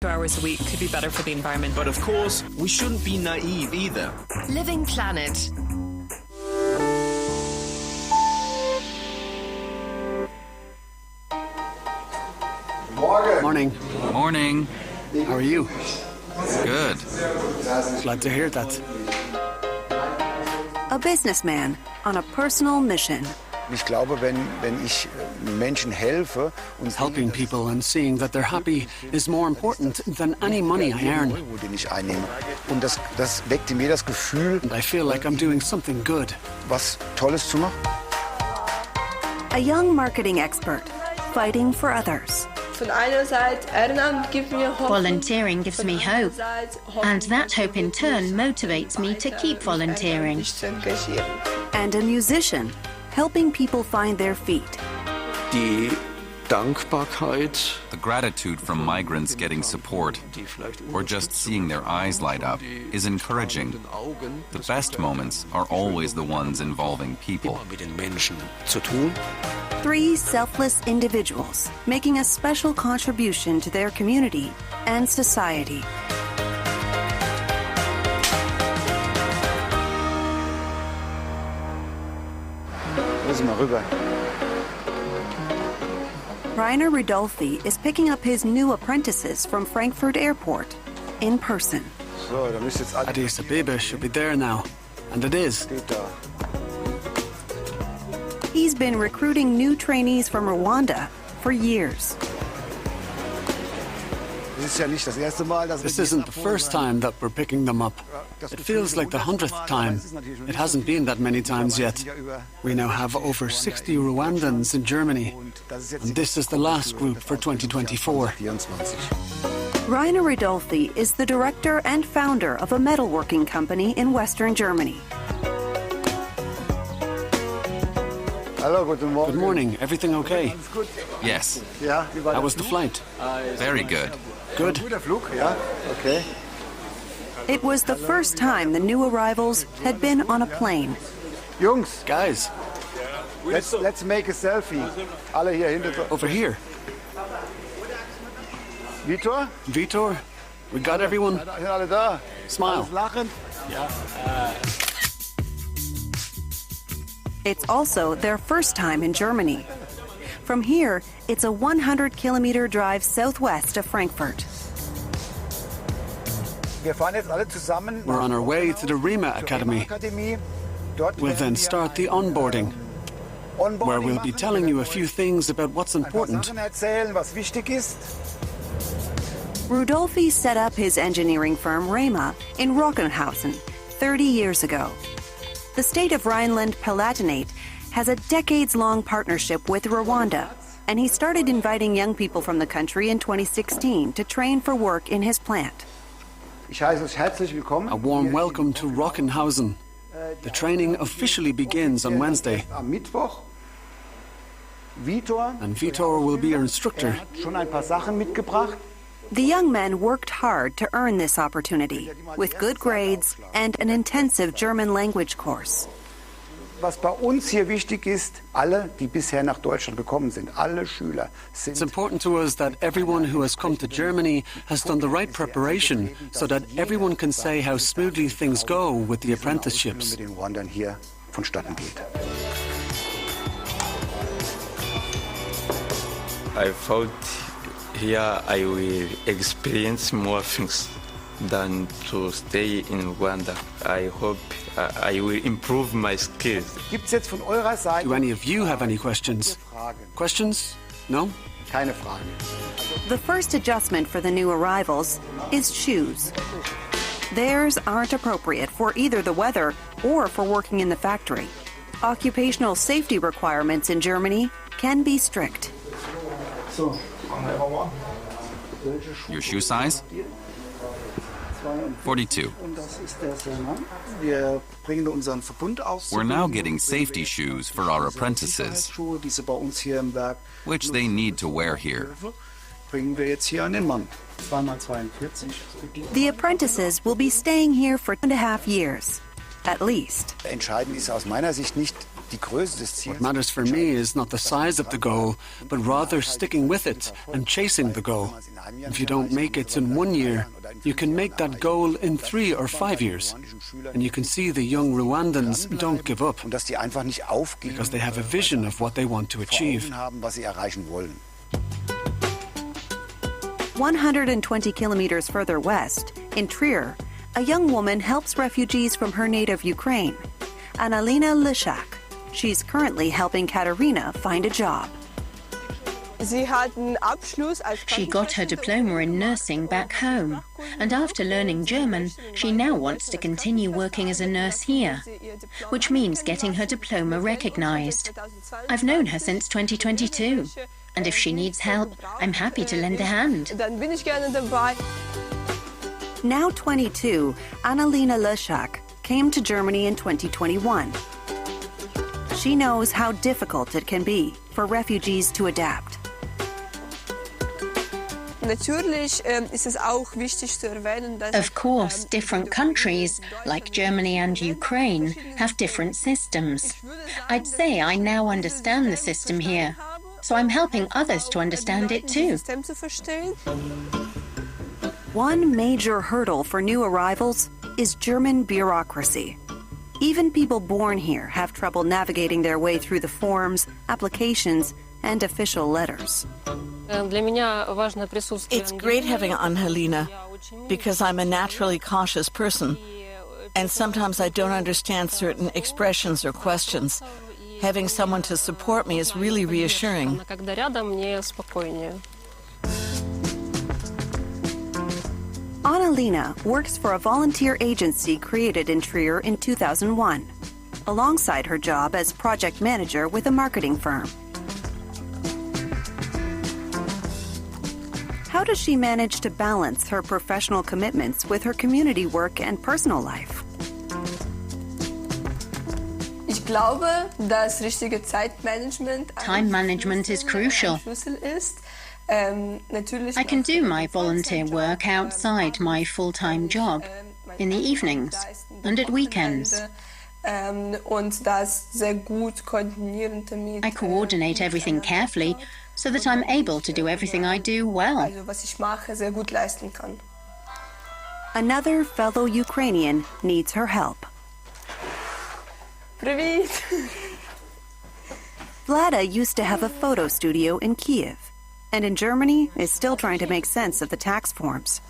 2 hours a week could be better for the environment. But of course, we shouldn't be naive either. Living Planet. Morning. Morning. How are you? Good. Glad to hear that. A businessman on a personal mission. Ich glaube, wenn ich Menschen helfe und helping people and seeing that they're happy is more important than any money I earn. den ich einnehme. Und das weckt in mir das Gefühl, And I feel like I'm doing something good. was Tolles zu machen. A young marketing expert fighting for others. Volunteering gives me hope, and that hope in turn motivates me to keep volunteering. And a musician helping people find their feet. Die Dankbarkeit. The gratitude from migrants getting support, or just seeing their eyes light up, is encouraging. The best moments are always the ones involving people. Mit den Menschen zu tun. 3 selfless individuals making a special contribution to their community and society. Lass mal rüber. Rainer Ridolfi is picking up his new apprentices from Frankfurt Airport in person. So, da müsst jetzt alle Addis Ababa should be there now. And it is. steht da. He's been recruiting new trainees from Rwanda for years. Das ist ja nicht das erste Mal, dass This isn't the first time that we're picking them up. It feels like the 100th time. It hasn't been that many times yet. We now have over 60 Rwandans in Germany. And this is the last group for 2024. 24. Rainer Ridolfi is the director and founder of a metalworking company in Western Germany. Hallo, guten Morgen. Good morning. Everything okay? Yes, Ja, wie war How was the flight? very good. Good. Guter Flug? Ja, okay. It was the first time the new arrivals had been on a plane. Jungs, Guys, let's make a selfie. Alle hier hinter. over here. Vitor? Vitor, we got everyone. Sind alle da? Smile. Alles lachen? It's also their first time in Germany. From here, it's a 100-kilometer drive southwest of Frankfurt. Wir fahren jetzt alle zusammen. We're on our way to the RIMA Academy. Akademie. Dort We'll werden then wir start the onboarding, Onboarding where we'll be machen. telling you a few things about what's Ein paar important. Sachen erzählen, was wichtig ist. Rudolfi set up his engineering firm Rema in Rockenhausen 30 years ago. The state of Rhineland-Palatinate has a decades-long partnership with Rwanda, and he started inviting young people from the country in 2016 to train for work in his plant. Ich heiße euch herzlich willkommen. A warm welcome to Rockenhausen. The training officially begins on Wednesday, Am Mittwoch. Vitor and Vitor will be your instructor. hat schon ein paar Sachen mitgebracht. The young men worked hard to earn this opportunity, with good grades and an intensive German language course. Was bei uns hier wichtig ist, alle, die bisher nach Deutschland gekommen sind, alle Schüler sind It's important to us that everyone who has come to Germany has done the right preparation so that everyone can say how smoothly things go with the apprenticeships. mit den Rwandern hier vonstatten geht. I thought here I will experience more things than to stay in Rwanda. I hope I will improve my skills. Gibt's jetzt von eurer Seite Do any of you have any questions? Fragen? Questions? No? Keine Fragen. The first adjustment for the new arrivals is shoes. Theirs aren't appropriate for either the weather or for working in the factory. Occupational safety requirements in Germany can be strict. Your shoe size? 42. Wir bringen unseren Verbund aus. We're now getting safety shoes for our apprentices, Sicherheitsschuhe, die sie bei uns hier im Werk which they need to wear here. bringen wir jetzt hier an den Mann. 2x42. The apprentices will be staying here for 2.5 years, at least. Entscheidend ist aus meiner Sicht nicht What matters for me is not the size of the goal, but rather sticking with it and chasing the goal. If you don't make it in 1 year, you can make that goal in 3 or 5 years. And you can see the young Rwandans don't give up because they have a vision of what they want to achieve. 120 kilometers further west, in Trier, a young woman helps refugees from her native Ukraine, Annalena Lishak. She's currently helping Katerina find a job. She got her diploma in nursing back home, and after learning German, she now wants to continue working as a nurse here, which means getting her diploma recognized. I've known her since 2022, and if she needs help, I'm happy to lend a hand. Now 22, Annalena Lishak came to Germany in 2021. She knows how difficult it can be for refugees to adapt. Of course, different countries, like Germany and Ukraine, have different systems. I'd say I now understand the system here, so I'm helping others to understand it too. One major hurdle for new arrivals is German bureaucracy. Even people born here have trouble navigating their way through the forms, applications, and official letters. It's great having Annalena because I'm a naturally cautious person, and sometimes I don't understand certain expressions or questions. Having someone to support me is really reassuring. Annalena works for a volunteer agency created in Trier in 2001, alongside her job as project manager with a marketing firm. How does she manage to balance her professional commitments with her community work and personal life? Time management is crucial. I can do my volunteer work outside my full-time job, in the evenings and at weekends. I coordinate everything carefully so that I'm able to do everything I do well. Another fellow Ukrainian needs her help. Vlada used to have a photo studio in Kiev, and in Germany is still trying to make sense of the tax forms.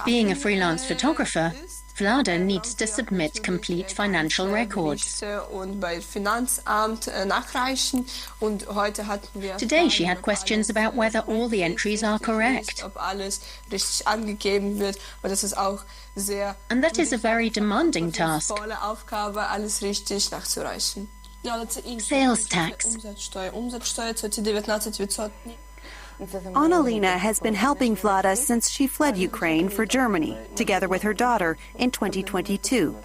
Being a freelance photographer, Vlada needs to submit complete financial records. Today she had questions about whether all the entries are correct. And that is a very demanding task. Sales tax. Annalena has been helping Vlada since she fled Ukraine for Germany, together with her daughter, in 2022.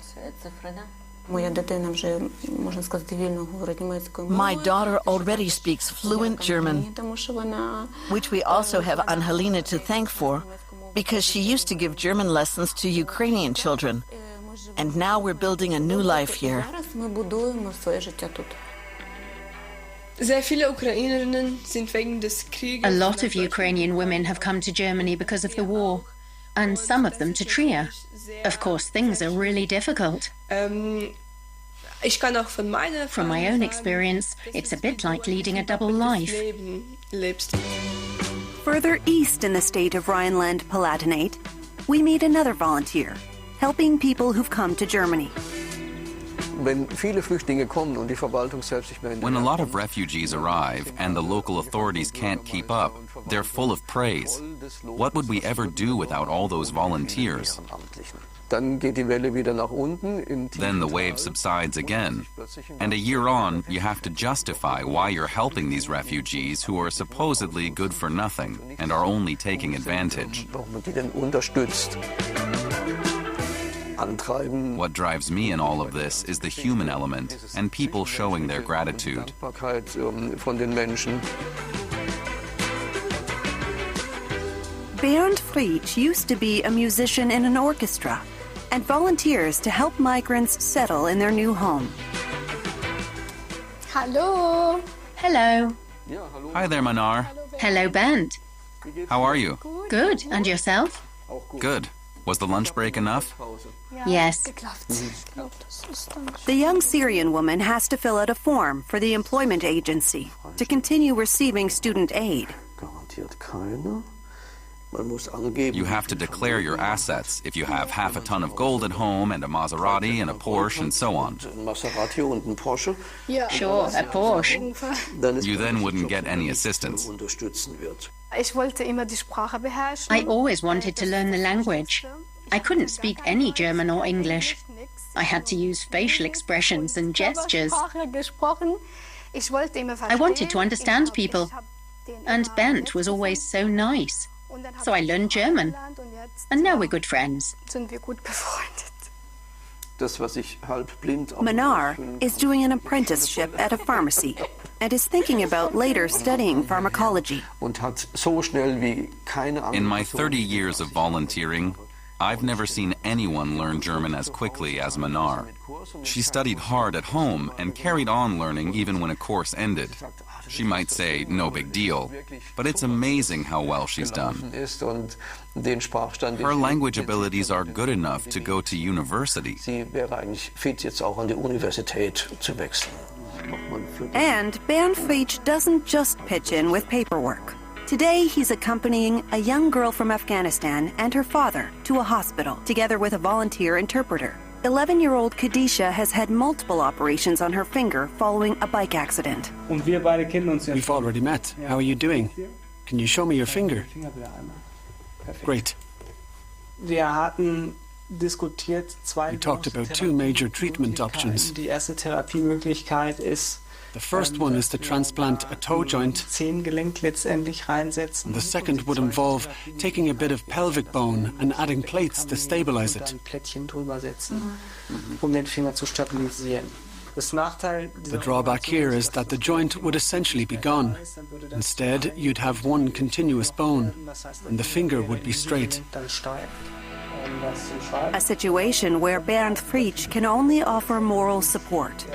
My daughter already speaks fluent German, which we also have Annalena to thank for, because she used to give German lessons to Ukrainian children. And now we're building a new life here. A lot of Ukrainian women have come to Germany because of the war, and some of them to Trier. Of course, things are really difficult. From my own experience, it's a bit like leading a double life. Further east in the state of Rhineland-Palatinate, we meet another volunteer, helping people who've come to Germany. When a lot of refugees arrive and the local authorities can't keep up, they're full of praise. What would we ever do without all those volunteers? Then the wave subsides again. And a year on, you have to justify why you're helping these refugees who are supposedly good for nothing and are only taking advantage. What drives me in all of this is the human element and people showing their gratitude. Bernd Friedrich used to be a musician in an orchestra. and volunteers to help migrants settle in their new home. Hello. Hello. Hi there, Manar. Hello, Bernd. How are you? Good. And yourself? Good. Was the lunch break enough? Yes. The young Syrian woman has to fill out a form for the employment agency to continue receiving student aid. You have to declare your assets if you have half a ton of gold at home and a Maserati and a Porsche and so on. Sure, a Porsche. You then wouldn't get any assistance. I always wanted to learn the language. I couldn't speak any German or English. I had to use facial expressions and gestures. I wanted to understand people, and Bernd was always so nice. So I learned German, and now we're good friends. Manar is doing an apprenticeship at a pharmacy and is thinking about later studying pharmacology. In my 30 years of volunteering, I've never seen anyone learn German as quickly as Manar. She studied hard at home and carried on learning even when a course ended. She might say, no big deal, but it's amazing how well she's done. Her language abilities are good enough to go to university. And Bernd Frisch doesn't just pitch in with paperwork. Today, he's accompanying a young girl from Afghanistan and her father to a hospital, together with a volunteer interpreter. 11-year-old Khadisha has had multiple operations on her finger following a bike accident. We've already met. How are you doing? Can you show me your finger? Great. We talked about two major treatment options. The first one is to transplant a toe joint, and the second would involve taking a bit of pelvic bone and adding plates to stabilize it. The drawback here is that the joint would essentially be gone. Instead, you'd have one continuous bone, and the finger would be straight. A situation where Bernd Frisch can only offer moral support.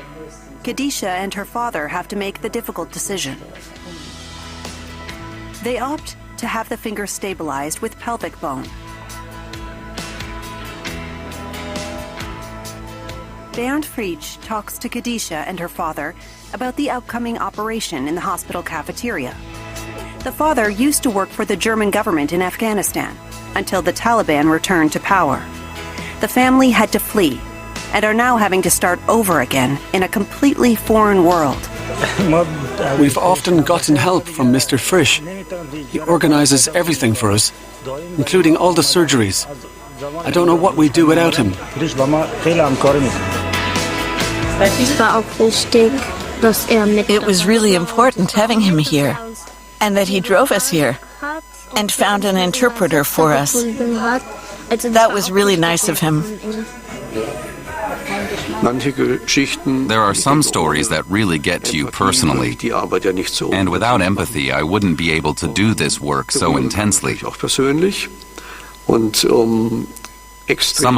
Khadisha and her father have to make the difficult decision. They opt to have the finger stabilized with pelvic bone. Bernd Frisch talks to Khadisha and her father about the upcoming operation in the hospital cafeteria. The father used to work for the German government in Afghanistan until the Taliban returned to power. The family had to flee and are now having to start over again in a completely foreign world. We've often gotten help from Mr. Frisch. He organizes everything for us, including all the surgeries. I don't know what we'd do without him. It was really important having him here, and that he drove us here and found an interpreter for us. That was really nice of him. There are some stories that really get to you personally, and without empathy, I wouldn't be able to do this work so intensely. Some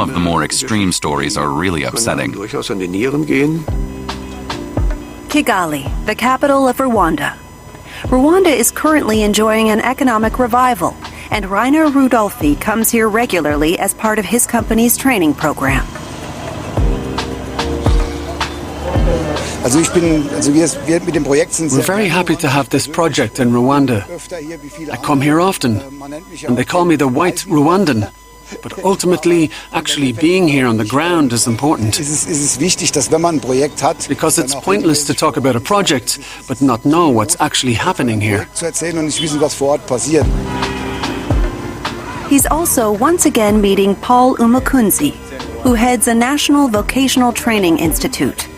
of the more extreme stories are really upsetting. Kigali, the capital of Rwanda. Rwanda is currently enjoying an economic revival, and Rainer Rudolphi comes here regularly as part of his company's training program. We're very happy to have this project in Rwanda. I come here often, and they call me the White Rwandan. But ultimately, actually being here on the ground is important. Because it's pointless to talk about a project, but not know what's actually happening here. He's also once again meeting Paul Umukunzi, who heads a national vocational training institute.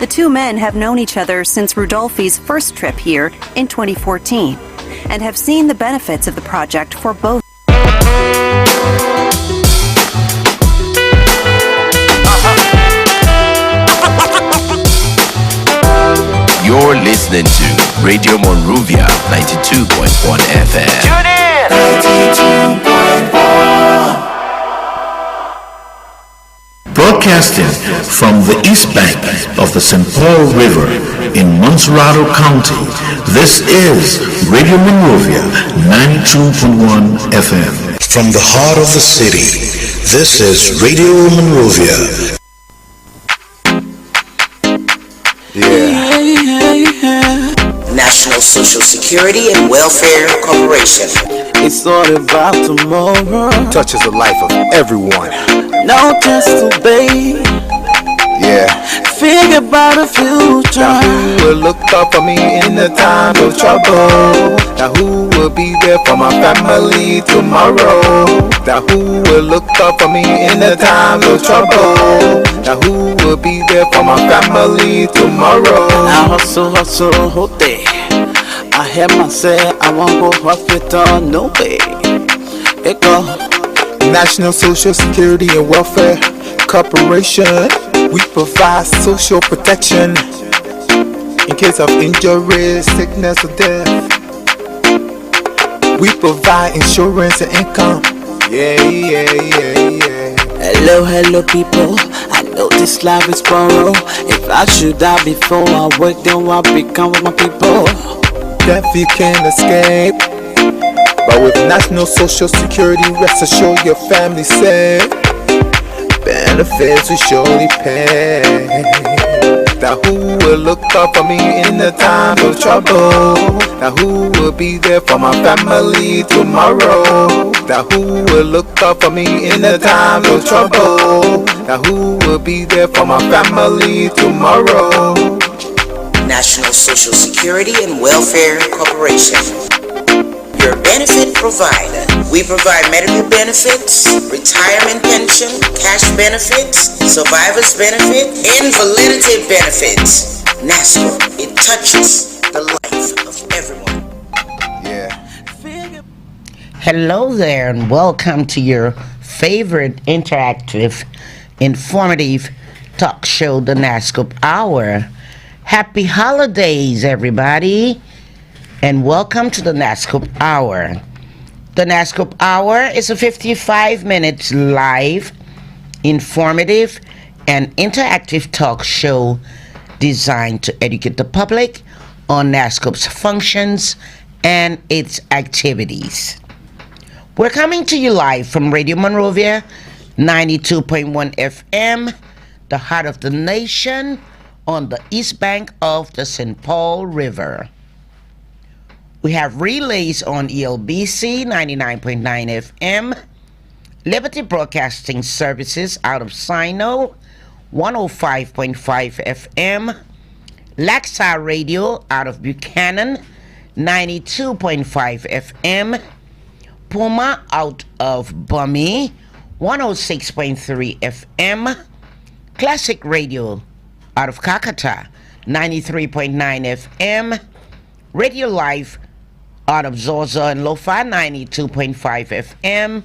The two men have known each other since Rudolphi's first trip here in 2014 and have seen the benefits of the project for both. You're listening to Radio Monrovia 92.1 FM. Tune in! 92.1. broadcasting from the east bank of the St. Paul River in Montserrado County. This is Radio Monrovia 92.1 FM. From the heart of the city, this is Radio Monrovia. National Social Security and Welfare Corporation. It's all about tomorrow. Touches the life of everyone. No test to obey. Yeah. Think about the future. Now who will look up for me in the time of trouble? Now who will be there for my family tomorrow? Now who will look up for me in the time of trouble? Now who will be there for my family tomorrow? Now hustle, whole day. I hear myself, I won't go hospital, no way. It go. National Social Security and Welfare Corporation. We provide social protection in case of injury, sickness, or death. We provide insurance and income. Yeah. Hello, people. I know this life is borrowed. If I should die before I wake, then what become of my people? Death you can't escape, but with National Social Security, rest assured your family's safe. Benefits we surely pay. Now who will look up for me in the time of trouble? Now who will be there for my family tomorrow? Now who will look up for me in the time of trouble? Now who will be there for my family tomorrow? National Social Security and Welfare Corporation. Your benefit provider. We provide medical benefits, retirement pension, cash benefits, survivor's benefit, invalidity benefits. Nasscorp, it touches the life of everyone. Yeah. Hello there and welcome to your favorite interactive, informative talk show, the Nasscorp Hour. Happy holidays, everybody, and welcome to the Nasscorp Hour. The Nasscorp Hour is a 55 minutes live, informative, and interactive talk show designed to educate the public on Nasscorp's functions and its activities. We're coming to you live from Radio Monrovia 92.1 FM, the heart of the nation, on the east bank of the St. Paul River. We have relays on ELBC 99.9 FM, Liberty Broadcasting Services out of Sino 105.5 FM, Laxa Radio out of Buchanan 92.5 FM, Puma out of Bummy 106.3 FM, Classic Radio out of Kakata 93.9 FM, Radio Live out of Zozo and Lofa 92.5 FM,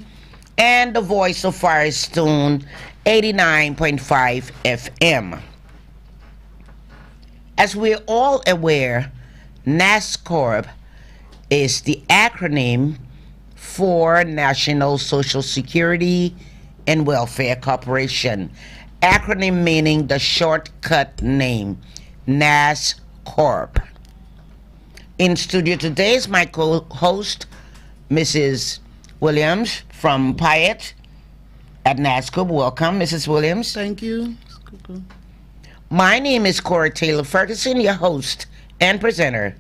and the Voice of Firestone 89.5 FM. As we're all aware, Nasscorp is the acronym for National Social Security and Welfare Corporation. Acronym meaning the shortcut name, Nasscorp. In studio today is my co-host, Mrs. Williams from Pyatt at Nasscorp. Welcome, Mrs. Williams. Thank you. My name is CORA Taylor Ferguson, your host and presenter.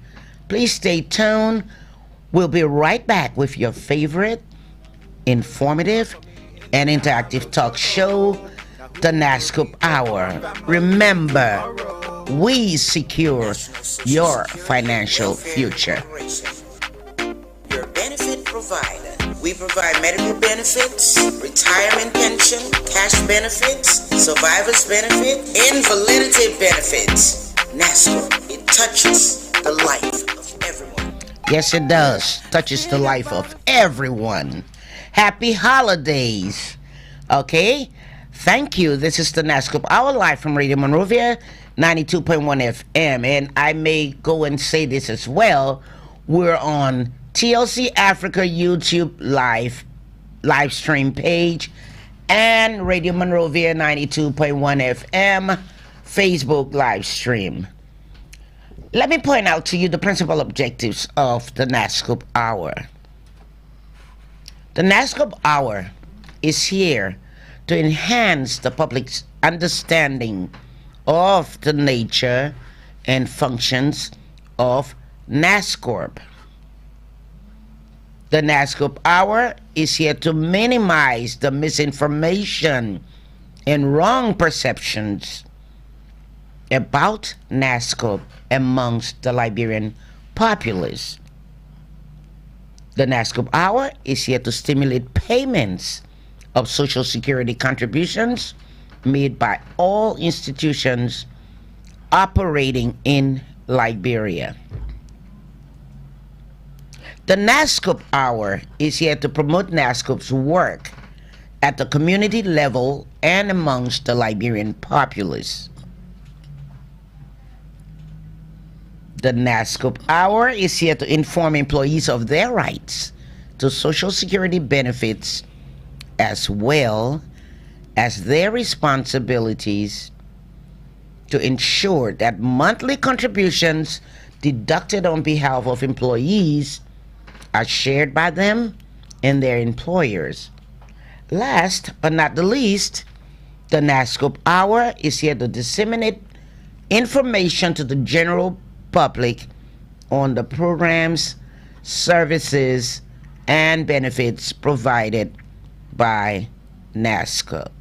Please stay tuned. We'll be right back with your favorite, informative, and interactive talk show, the Nasscorp Hour. Remember, we secure your financial future. Your benefit provider. We provide medical benefits, retirement pension, cash benefits, survivor's benefit, invalidity benefits. Nasscorp, it touches the life of everyone. Yes, it does. Touches the life of everyone. Happy holidays. Okay? Thank you. This is the Nasscorp Hour live from Radio Monrovia 92.1 FM. And I may go and say this as well. We're on TLC Africa YouTube live stream page and Radio Monrovia 92.1 FM Facebook live stream. Let me point out to you the principal objectives of the Nasscorp Hour. The Nasscorp Hour is here to enhance the public's understanding of the nature and functions of Nasscorp. The Nasscorp Hour is here to minimize the misinformation and wrong perceptions about Nasscorp amongst the Liberian populace. The Nasscorp Hour is here to stimulate payments of Social Security contributions made by all institutions operating in Liberia. The Nasscorp Hour is here to promote Nasscorp's work at the community level and amongst the Liberian populace. The Nasscorp Hour is here to inform employees of their rights to Social Security benefits as well as their responsibilities to ensure that monthly contributions deducted on behalf of employees are shared by them and their employers. Last but not the least, the Nasscorp Hour is here to disseminate information to the general public on the programs, services, and benefits provided by Nasscorp.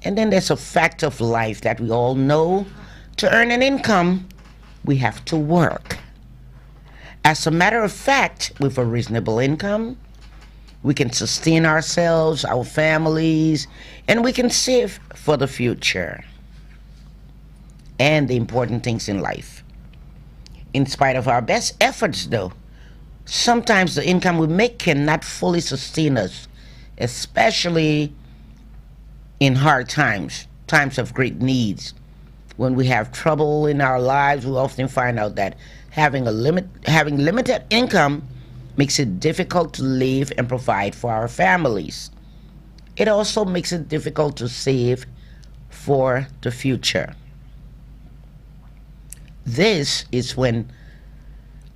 And then there's a fact of life that we all know. To earn an income, we have to work. As a matter of fact, with a reasonable income, we can sustain ourselves, our families, and we can save for the future and the important things in life. In spite of our best efforts, though, sometimes the income we make cannot fully sustain us, especially in hard times, times of great needs. When we have trouble in our lives, we often find out that having limited income makes it difficult to live and provide for our families. It also makes it difficult to save for the future. This is when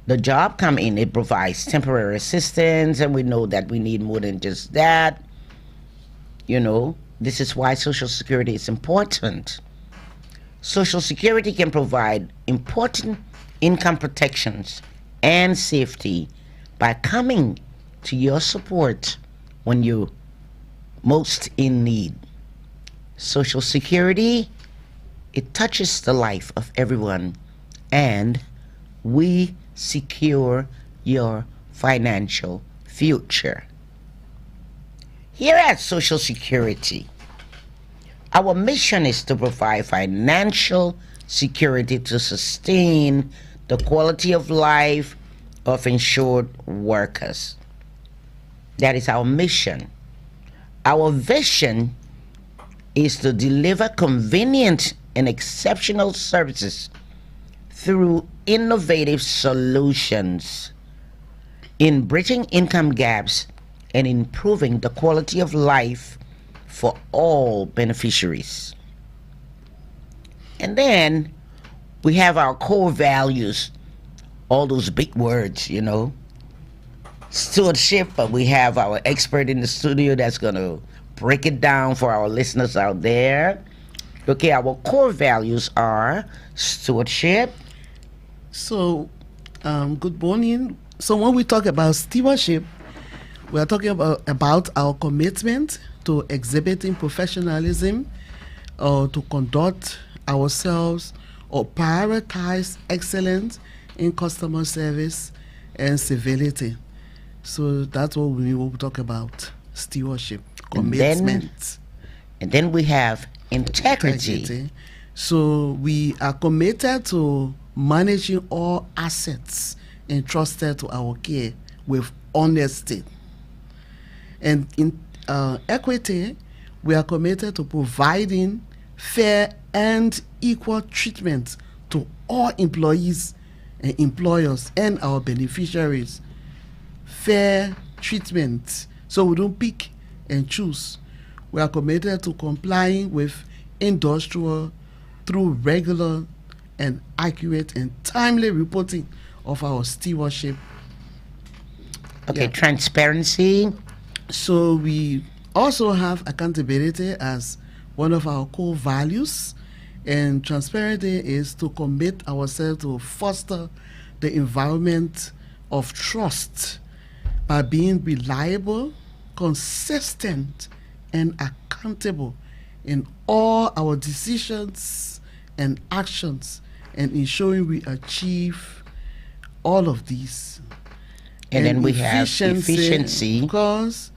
the job comes in. It provides temporary assistance, and we know that we need more than just that. You know, this is why Social Security is important. Social Security can provide important income protections and safety by coming to your support when you're most in need. Social Security, it touches the life of everyone, and we secure your financial future. Here at Social Security, our mission is to provide financial security to sustain the quality of life of insured workers. That is our mission. Our vision is to deliver convenient and exceptional services through innovative solutions in bridging income gaps and improving the quality of life for all beneficiaries. And then we have our core values, all those big words, you know. Stewardship, but we have our expert in the studio that's going to break it down for our listeners out there. Okay, our core values are stewardship. So, good morning. So when we talk about stewardship, we are talking about our commitment to exhibiting professionalism or to conduct ourselves or prioritize excellence in customer service and civility. So that's what we will talk about, stewardship, commitment. And then we have integrity. So we are committed to managing all assets entrusted to our care with honesty. And in equity, we are committed to providing fair and equal treatment to all employees and employers and our beneficiaries. Fair treatment So we don't pick and choose. We are committed to complying with industrial through regular and accurate and timely reporting of our stewardship. Okay, transparency. So we also have accountability as one of our core values, and transparency is to commit ourselves to foster the environment of trust by being reliable, consistent, and accountable in all our decisions and actions, and ensuring we achieve all of these. And then we have efficiency. Because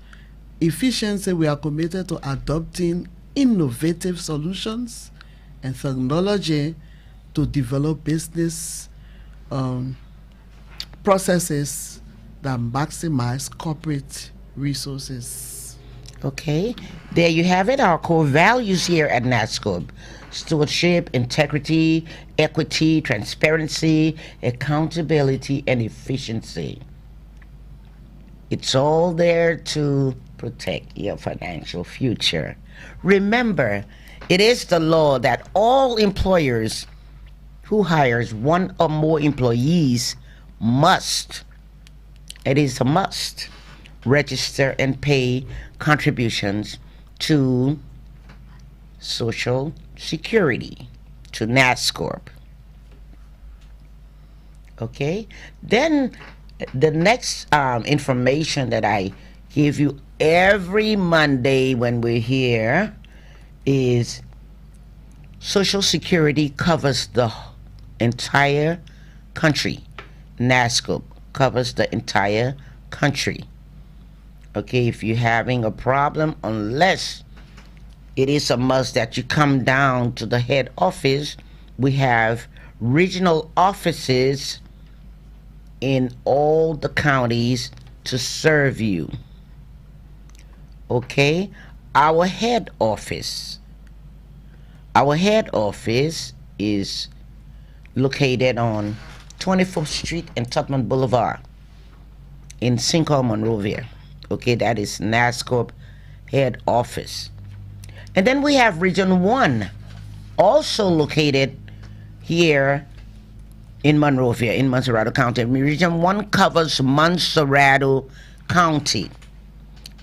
efficiency, we are committed to adopting innovative solutions and technology to develop business processes that maximize corporate resources. Okay, there you have it, our core values here at Nasscorp: stewardship, integrity, equity, transparency, accountability, and efficiency. It's all there to protect your financial future. Remember, it is the law that all employers who hires one or more employees must, it is a must, register and pay contributions to Social Security, to Nasscorp. Okay, then the next information that I give you every Monday when we're here is Social Security covers the entire country. Nasscorp covers the entire country. Okay, if you're having a problem, unless it is a must that you come down to the head office, we have regional offices in all the counties to serve you. Okay, our head office is located on 24th Street and Tubman Boulevard in Cinco, Monrovia. Okay, that is Nasscorp head office. And then we have Region 1, also located here in Monrovia, in Montserrado County. Region 1 covers Montserrado County.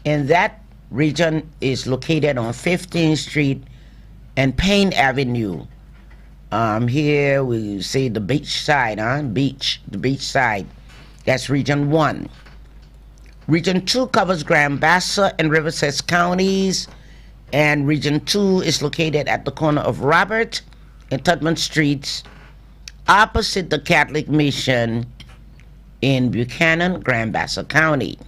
And that region is located on 15th Street and Payne Avenue. Here we see the beach side, the beach side. That's Region 1. Region 2 covers Grand Bassa and Riverside counties. And Region 2 is located at the corner of Robert and Tubman Streets, opposite the Catholic Mission in Buchanan, Grand Bassa County.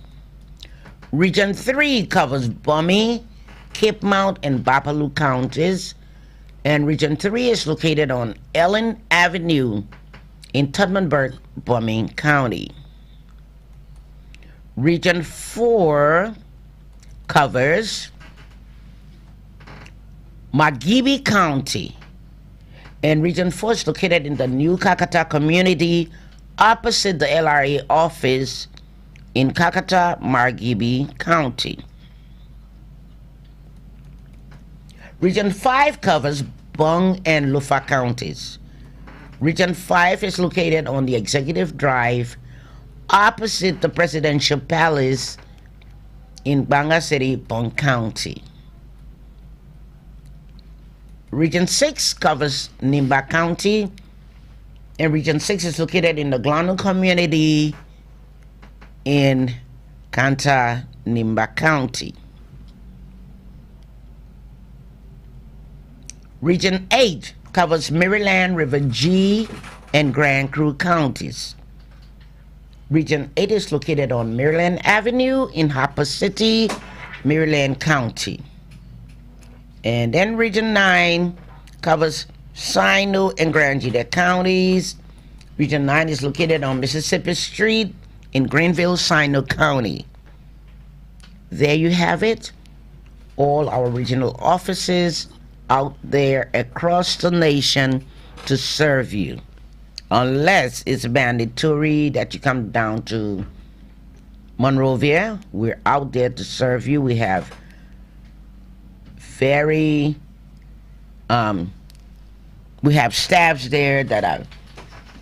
Region 3 covers Bummy, Cape Mount, and Bapaloo counties. And Region 3 is located on Ellen Avenue in Tubmanburg, Bummy County. Region 4 covers Magibie County. And Region 4 is located in the New Kakata community opposite the LRA office in Kakata, Magibie County. Region 5 covers Bung and Lufa counties. Region 5 is located on the Executive Drive opposite the Presidential Palace in Banga City, Bung County. Region 6 covers Nimba County, and Region 6 is located in the Glano community in Kanta, Nimba County. Region 8 covers Maryland, River G, and Grand Crew counties. Region 8 is located on Maryland Avenue in Harper City, Maryland County. And then Region 9 covers Sino and Grand Gila counties. Region 9 is located on Mississippi Street in Greenville, Sino County. There you have it. All our regional offices out there across the nation to serve you. Unless it's mandatory that you come down to Monrovia. We're out there to serve you. We have we have staffs there that are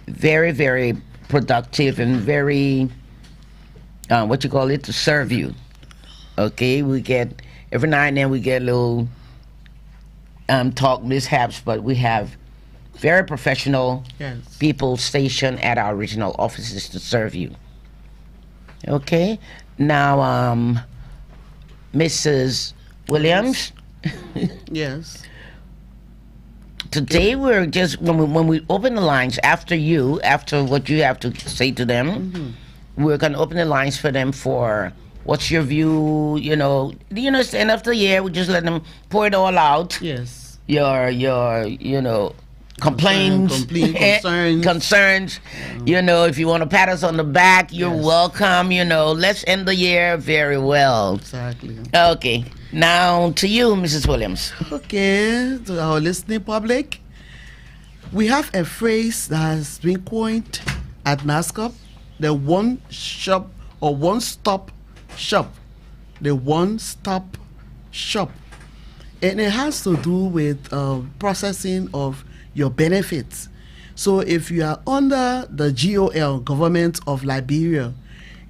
very, very productive and very, to serve you. Okay, we get, every now and then we get a little talk mishaps, but we have very professional people stationed at our regional offices to serve you. Okay, now, Mrs. Williams. Yes. Today we're just, when we open the lines, after what you have to say to them, we're going to open the lines for them for what's your view, it's the end of the year, we just let them pour it all out. Yes. Your complaints, concerns. If you want to pat us on the back, you're welcome. Let's end the year very well. Exactly. Okay. Now to you, Mrs. Williams. Okay, to our listening public, we have a phrase that has been coined at Nasscorp, the one shop or one-stop shop. The one-stop shop. And it has to do with processing of your benefits. So if you are under the GOL, Government of Liberia,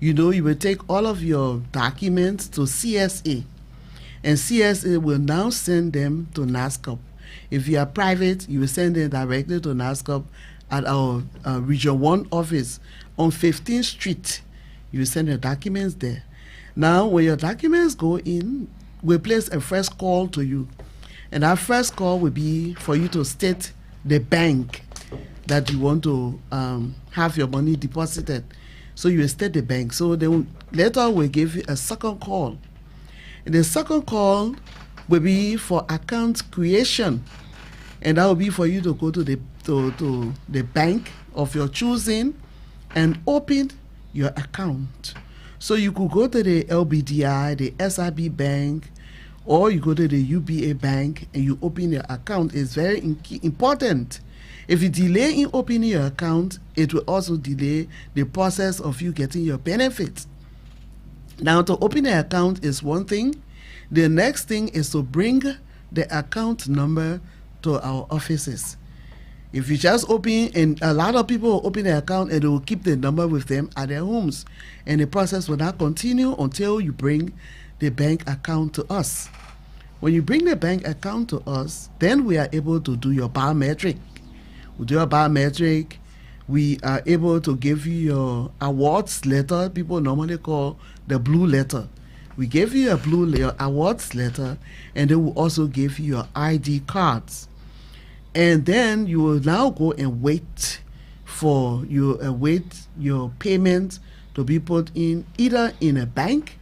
you will take all of your documents to CSA. And CSA will now send them to Nasscorp. If you are private, you will send them directly to Nasscorp at our Region 1 office on 15th Street. You will send your documents there. Now, when your documents go in, we'll place a first call to you. And that first call will be for you to state the bank that you want to have your money deposited. So you will state the bank. So then later we'll give you a second call. And the second call will be for account creation, and that will be for you to go to the bank of your choosing and open your account. So you could go to the LBDI, the SIB bank, or you go to the UBA bank and you open your account. It's very important. If you delay in opening your account, it will also delay the process of you getting your benefits. Now, to open an account is one thing. The next thing is to bring the account number to our offices. If you just open, and a lot of people will open an account and they will keep the number with them at their homes, and the process will not continue until you bring the bank account to us. When you bring the bank account to us, then we are able to do your biometric. We do your biometric. We are able to give you your awards letter, people normally call the blue letter. We give you your awards letter, and they will also give you your ID cards. And then you will now go and wait for your payment to be put in either in a bank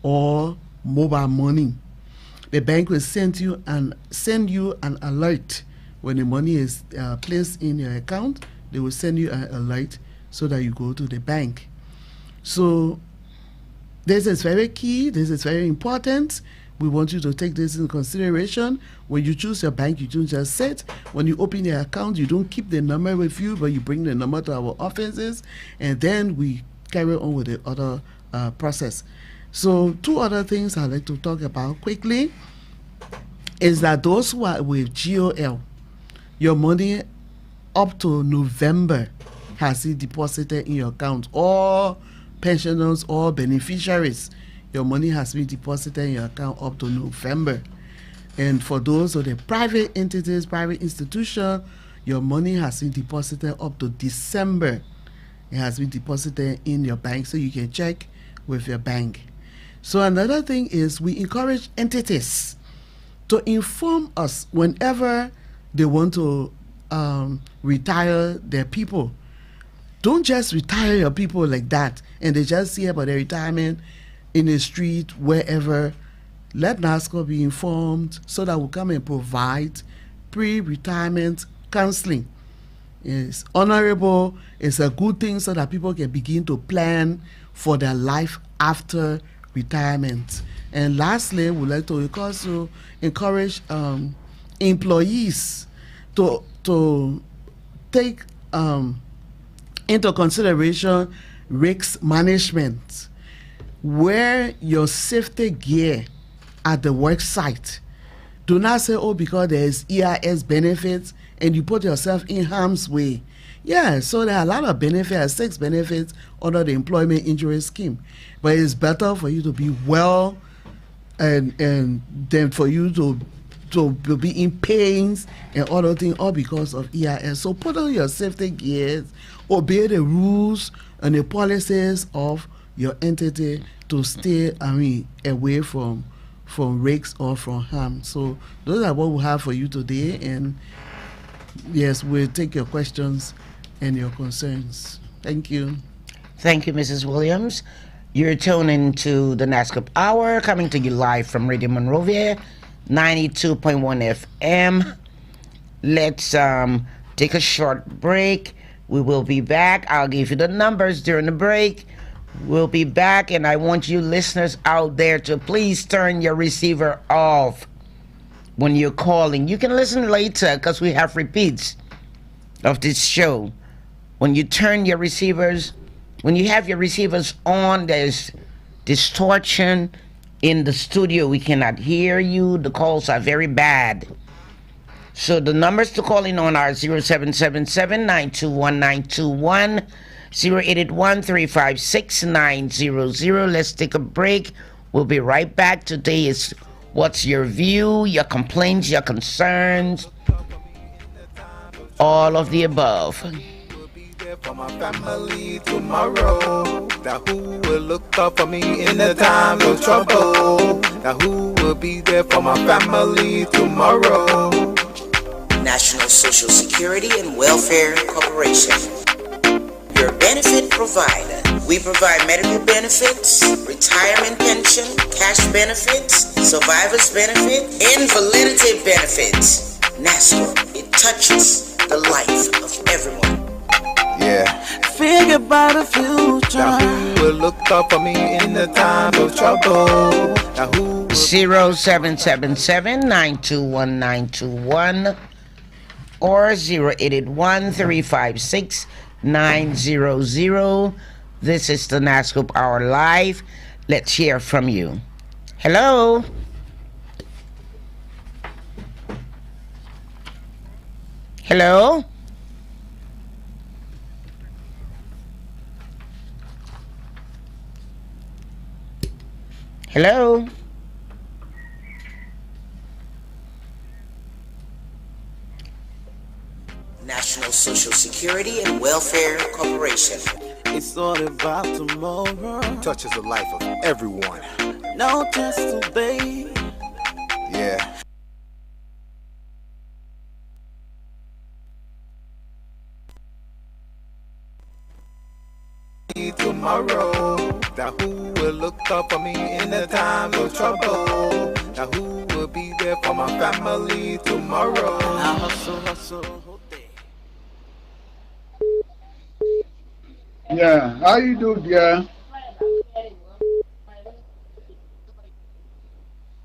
or mobile money. The bank will send you an alert when the money is placed in your account. They will send you an alert so that you go to the bank. So this is very key. This is very important. We want you to take this into consideration. When you choose your bank, you don't just sit. When you open your account, you don't keep the number with you, but you bring the number to our offices, and then we carry on with the other process. So 2 other things I'd like to talk about quickly is that those who are with GOL, your money up to November has been deposited in your account. All pensioners or beneficiaries, your money has been deposited in your account up to November. And for those of the private entities, private institutions, your money has been deposited up to December. It has been deposited in your bank, so you can check with your bank. So another thing is we encourage entities to inform us whenever they want to retire their people. Don't just retire your people like that and they just see about their retirement in the street, wherever. Let Nasscorp be informed so that we'll come and provide pre-retirement counseling. It's honorable, it's a good thing so that people can begin to plan for their life after retirement. And lastly, we'd like to also encourage employees to take into consideration risk management. wear your safety gear at the work site. Do not say, oh, because there's EIS benefits and you put yourself in harm's way. Yeah, so there are a lot of benefits, 6 benefits under the employment injury scheme. But it's better for you to be well and then for you to be in pains and other things, all because of EIS. So put on your safety gears, obey the rules and the policies of your entity to stay, away from risks or from harm. So those are what we have for you today. And yes, we'll take your questions and your concerns. Thank you. Thank you, Mrs. Williams. You're tuning to the Nasscorp Hour, coming to you live from Radio Monrovia, 92.1 FM. Let's take a short break. We will be back. I'll give you the numbers during the break. We'll be back, and I want you listeners out there to please turn your receiver off when you're calling. You can listen later because we have repeats of this show. When you turn your receivers, when you have your receivers on, there's distortion in the studio. We cannot hear you. The calls are very bad. So the numbers to call in on are 0777-921-921, 0881-356-900. Let's take a break. We'll be right back. Today is what's your view, your complaints, your concerns, all of the above. For my family tomorrow, now who will look up for me in the time of trouble? Now who will be there for my family tomorrow? National Social Security and Welfare Corporation, your benefit provider. We provide medical benefits, retirement pension, cash benefits, survivor's benefit, invalidity benefits. Nasscorp, it touches the life of everyone. Yeah. Think about the future. Now who will look up for me in the time of trouble? Now who 0777-921-921 or 0881-356-900. This is the Nasscorp Hour Live. Let's hear from you. Hello. Hello. Hello. National Social Security and Welfare Corporation. It's all about tomorrow. Touches the life of everyone. No just obey. Yeah. Tomorrow, now who will look up for me in the time of trouble? Now who will be there for my family tomorrow? Now hustle. Yeah, how you do, dear?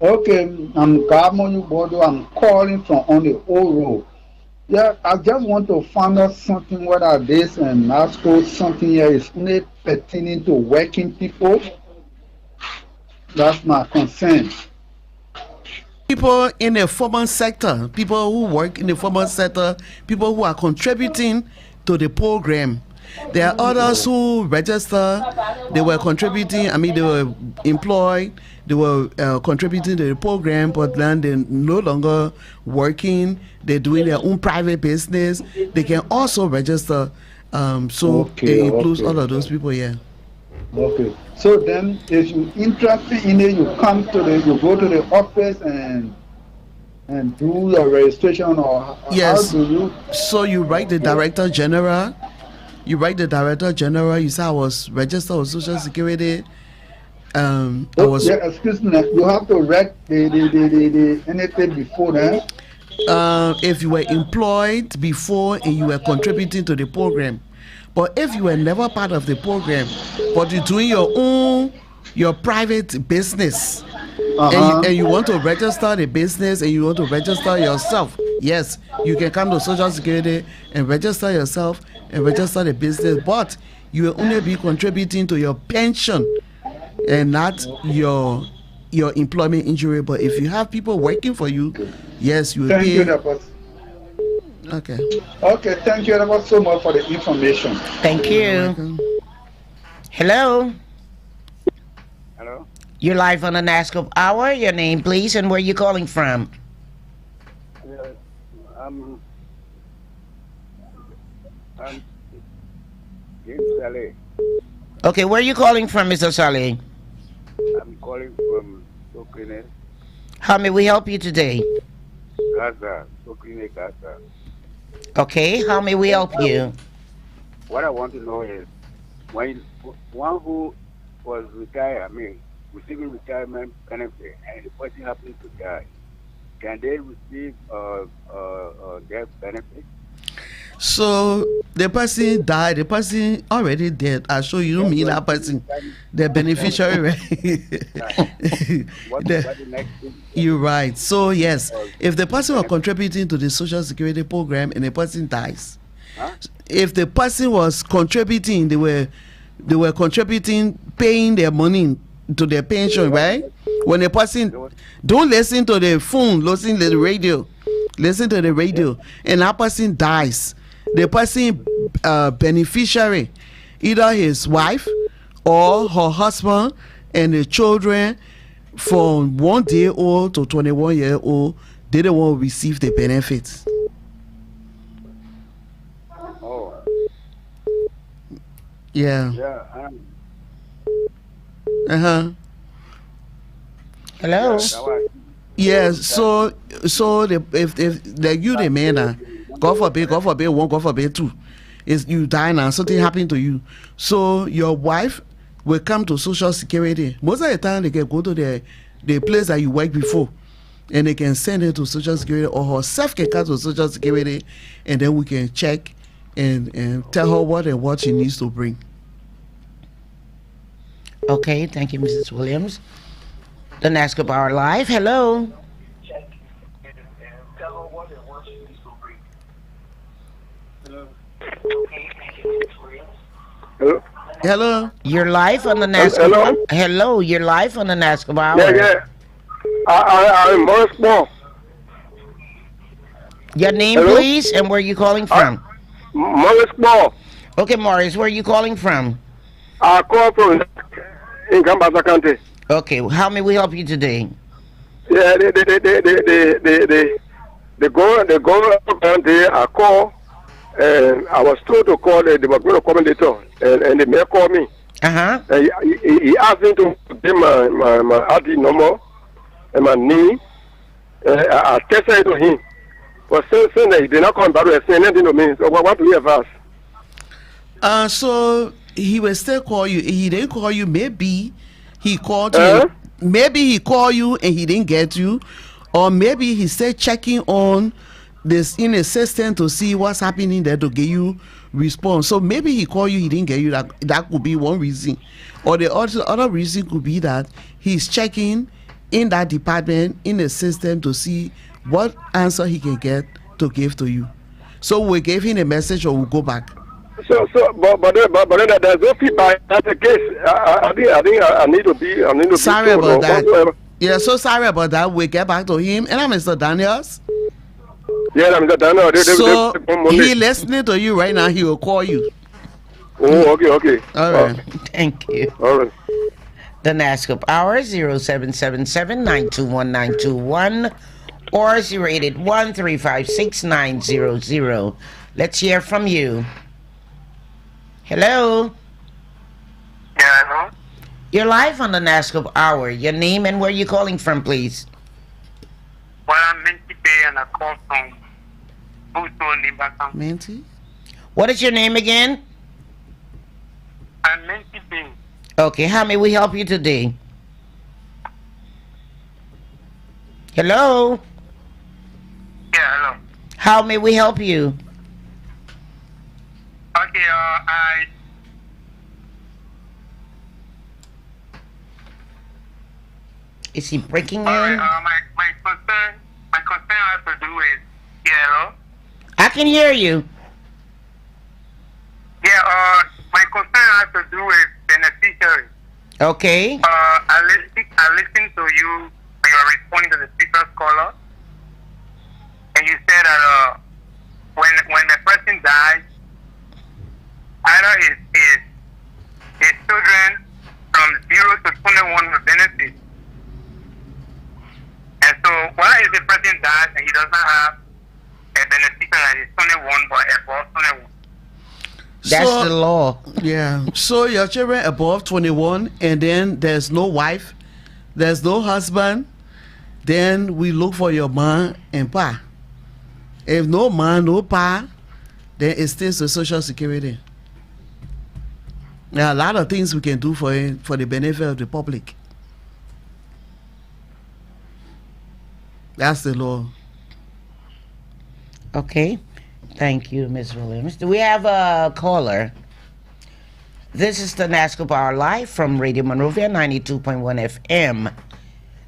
Okay, I'm Gamonu Bodo. I'm calling from on the old road. Yeah, I just want to find out something whether this and Nasscorp something here is only pertaining to working people. That's my concern. People in the formal sector, people who work in the formal sector, people who are contributing to the program. There are others who register, they were contributing, they were employed, they were contributing to the program, but then they're no longer working, they're doing their own private business. They can also register, it includes all of those people, yeah. Okay, so then if you're interested in it, you go to the office and do your registration, or yes. How do you? So you write the Director General. You say I was registered with Social Security. Excuse me. You have to write the anything before that. If you were employed before and you were contributing to the program, but if you were never part of the program, but you're doing your private business, and you want to register the business and you want to register yourself, yes, you can come to Social Security and register yourself and register the business, but you will only be contributing to your pension and not your employment injury. But if you have people working for you, yes, you will Thank pay. you, Dr. Okay. Okay, thank you Dr. so much for the information. Thank you. Hello. Hello. You're live on the Nasscorp Hour. Your name, please, and where you calling from? I'm James Saleh. Okay, where are you calling from, Mr. Saleh? I'm calling from Sokline, How may we help you today? Gaza. Sokline, Gaza. Okay, how may we help you? What I want to know is, when one who was retired, receiving retirement benefit, and the person happens to die, can they receive death benefit? So the person died, the person already dead. I show you don't mean that person, the beneficiary, right? What the next thing? You're right. So yes, if the person was contributing to the Social Security program and the person dies, if the person was contributing, they were contributing, paying their money to their pension, right? When the person don't listen to the phone, listen to the radio, and that person dies, the person beneficiary, either his wife or her husband and the children from 1 day old to 21-year-old, they don't want to receive the benefits. Oh. Yeah. Yeah. Hello. Yes. So if like you the man, God forbid one, God forbid two, is you die now, something happened to you. So your wife will come to Social Security. Most of the time they can go to the place that you worked before, and they can send her to Social Security, or herself can come to Social Security, and then we can check and tell her what she needs to bring. Okay, thank you, Mrs. Williams. The Nasscorp Hour Live. Hello. Hello. Hello. You're live on the Nasscorp. Hello. You're live on the Nasscorp Hour. Yeah. I'm Morris Small. Your name, Hello? please, and where you calling from? Morris Small. Okay, Morris, where are you calling from? I call from in Gambasa County. Okay, how may we help you today? Yeah, the government county, I call, and I was told to call. They were going to come later, and the mayor called me. He asked me to give my ID number and my name. I tested it to him. But since then, he did not come back to say anything to me. So what do you have asked? So he will still call you. He didn't call you. Maybe he called you. Maybe he called you and he didn't get you, or maybe he's still checking on this in a system to see what's happening there to get you response. So maybe he called you, he didn't get you. That could be one reason, or the other reason could be that he's checking in that department in the system to see what answer he can get to give to you. So we gave him a message, or we'll go back. But then there's no feedback. That's the case. I think I need to be. Sorry about that. Yeah, so sorry about that. We'll get back to him. And I'm Mr. Daniels. Yeah, I'm Mr. Daniels. So he listening to you right now. He will call you. Oh, okay. All right. Thank you. All right. The Nasscorp Hour, 0777-921-921 or 081-356-900. Let's hear from you. Hello. Yeah, hello. You're live on the Nasscorp Hour. Your name and where you calling from, please. Well, I'm Minty Bay and I call from Busto, Minty? What is your name again? I'm Minty Bay. Okay, how may we help you today? Hello? Yeah, hello. How may we help you? Okay, Is he breaking in? my concern has to do with, yeah, hello? I can hear you. Yeah, my concern has to do with beneficiaries. Okay. I listened to you when you were responding to the previous caller, and you said that when the person dies, either his children from 0 to 21 will benefit. And so, why if the person dies and he does not have a beneficiary that is 21 but above 21? That's the law. Yeah. So your children above 21, and then there's no wife, there's no husband, then we look for your man and pa. If no man, no pa, then it stays to Social Security. There are a lot of things we can do for the benefit of the public. That's the law. Okay. Thank you, Ms. Williams. Do we have a caller? This is the Nasscorp Hour Live from Radio Monrovia 92.1 FM.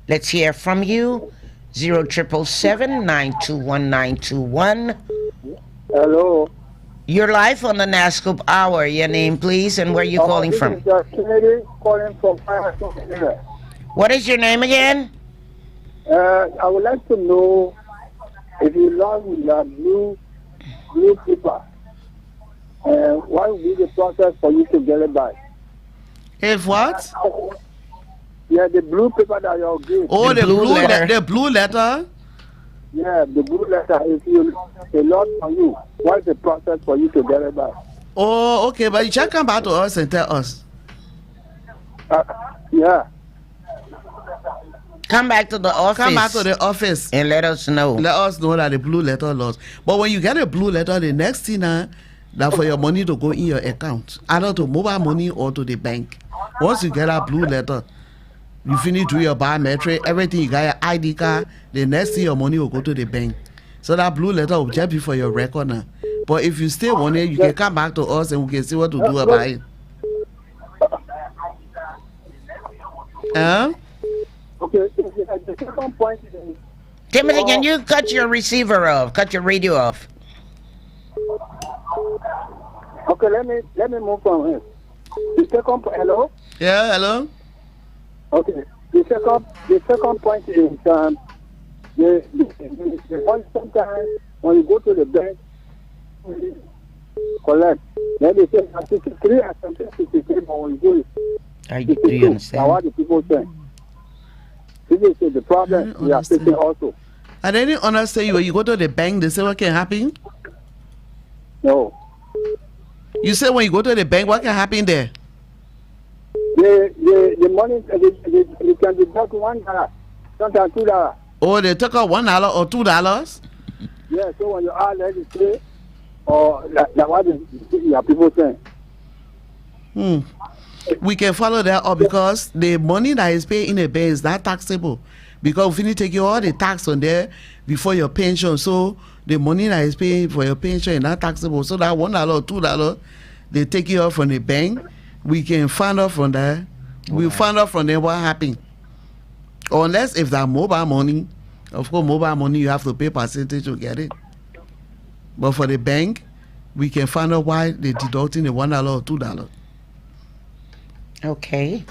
Let's hear from you. 0777-921-921. Hello. You're live on the Nasscorp Hour. Your name, please, and where you calling from? This is Kennedy calling from Fire. What is your name again? I would like to know if you lost your blue paper, what will be the process for you to get it back? If what? Yeah, the blue paper that you're giving. Oh, the blue letter. The blue letter? Yeah, the blue letter. If you lost on you, what's the process for you to get it back? Oh, okay, but you should come back to us and tell us. Yeah. Come back to the office. Come back to the office and let us know. Let us know that the blue letter lost. But when you get a blue letter, the next thing that for your money to go in your account, either to mobile money or to the bank. Once you get a blue letter, you finish doing your biometric, everything, you got your ID card, the next thing your money will go to the bank. So that blue letter will just be for your record now. But if you stay on it, you can come back to us and we can see what to do about it. Okay, the second point is... Timothy, can you cut your receiver off? Cut your radio off. Okay, let me move from here. The second point, hello? Yeah, hello? Okay, the second point is sometimes when you go to the bank, collect. Then they say 63 and something 63, but when you go, do you understand? Now what the people say? People say the problem we are facing also. I didn't understand you. When you go to the bank, they say what can happen? No. You say when you go to the bank, what can happen there? The money, they can deduct $1, sometimes $2. Oh, they took out $1 or $2? Yeah, so when you add that, they say, or like what the people saying. We can follow that up because the money that is paid in the bank is not taxable. Because we need to take you all the tax on there before your pension. So the money that is paid for your pension is not taxable. So that $1 or $2, they take it off from the bank. We can find out from there. We'll find out from there what happened. Unless if that mobile money, of course mobile money you have to pay percentage to get it. But for the bank, we can find out why they're deducting the $1 or $2. Okay.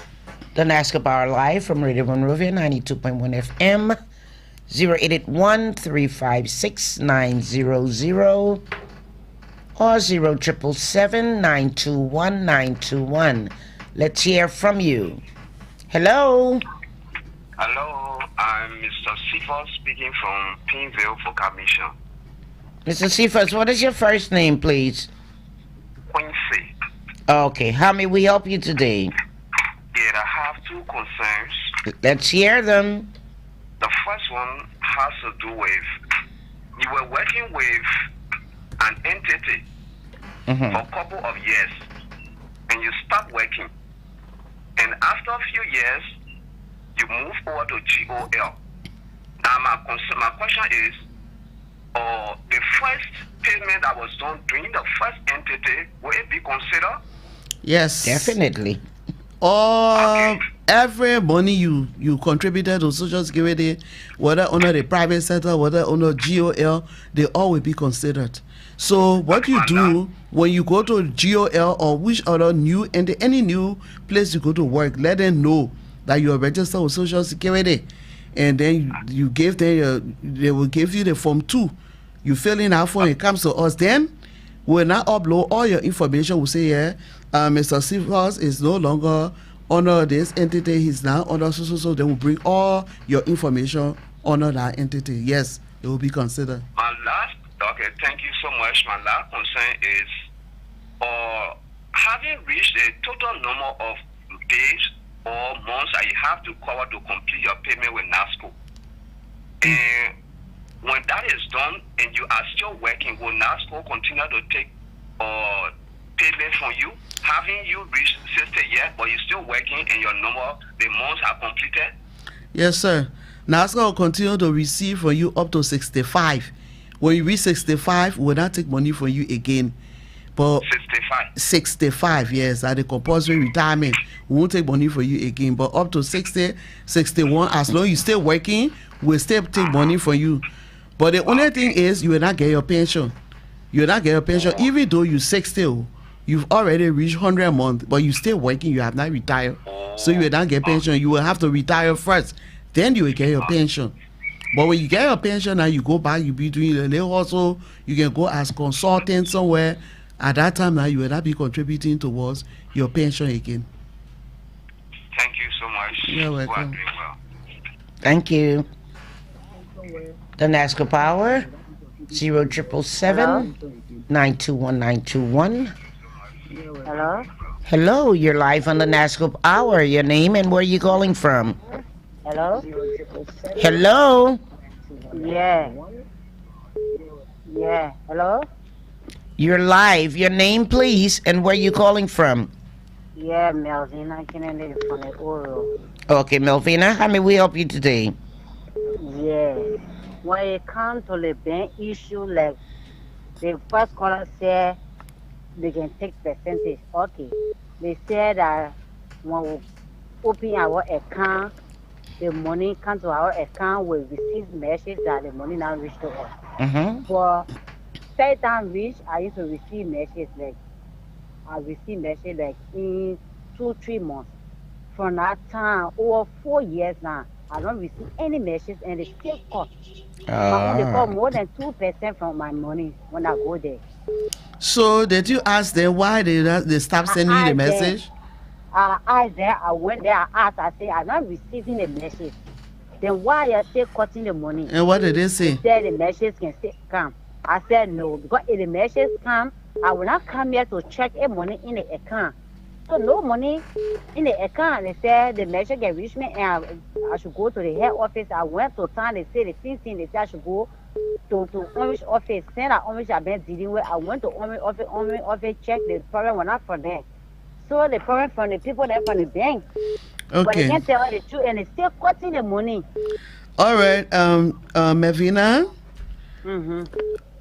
The Nasscorp Hour Live from Radio Monrovia 92.1 FM. 0881-356-900 or 0777-921-921. Let's hear from you. Hello. Hello, I'm Mr. Cephas speaking from Pinville for commission. Mr. Cephas, what is your first name, please? Quincy. Okay, how may we help you today? Yeah, I have two concerns. Let's hear them. The first one has to do with you were working with an entity for a couple of years and you stopped working. And after a few years, you move over to GOL. Now my question is, the first payment that was done during the first entity, will it be considered? Yes. Definitely. Or Every money you contributed to Social Security, whether under the private sector, whether under GOL, they all will be considered. So what you do when you go to GOL or which other any new place you go to work, let them know that you are registered with Social Security, and then you give them they will give you the form 2. You fill in that form, it comes to us. Then we'll not upload all your information. We'll say, Mr. Sivas is no longer under this entity, he's now under so they will bring all your information under that entity. Yes, it will be considered. Okay, thank you so much. My last concern is having reached a total number of days or months that you have to cover to complete your payment with Nasscorp. And when that is done and you are still working, will Nasscorp continue to take payment from you? Having you reached 60 yet, but you're still working and your number, the months are completed? Yes, sir. Nasscorp will continue to receive from you up to 65. When you reach 65, we'll not take money from you again. But 65, yes, at the compulsory retirement, we won't take money for you again. But up to 60, 61, as long as you're still working, we'll still take money from you. But the only thing is, you will not get your pension. You will not get your pension, even though you're 60. You've already reached 100 a month, but you're still working, you have not retired. So you will not get pension. You will have to retire first. Then you will get your pension. But when you get your pension, now you go back, you be doing a little hustle, you can go as consultant somewhere. At that time now, you will not be contributing towards your pension again. Thank you so much. You're welcome. Thank you. The Nasscorp Power, 0777-921-921. Hello? Hello, you're live on the Nasscorp Hour. Your name and where you calling from? Hello? Hello? Yeah. Yeah. Hello? You're live. Your name, please, and where you calling from? Yeah, Melvina Kennedy from the Oro. Okay, Melvina, how may we help you today? Yeah. When it comes to the bank issue, like the first caller said, they can take percentage. Okay. They said that when we open our account, the money comes to our account, we receive message that the money now reached to us. For third time reach, I used to receive message like in 2-3 months. From that time, over 4 years now, I don't receive any message and they still cut. They cut more than 2% from my money when I go there. So did you ask them why they stopped sending you the message? I went there, I asked, I said, I'm not receiving the message. Then why are you still cutting the money? And what did they say? They said the message can still come. I said no, because if the message come, I will not come here to check the money in the account. So no money in the account. They said the message can reach me and I should go to the head office. I went to town, they said the same thing. They said I should go to Orange office. Send that Orange I've been dealing with. I went to Orange office, check the problem was not from there. So the problem from the people there from the bank. Okay. But they can't tell the truth and they still cutting the money. All right, Melvina.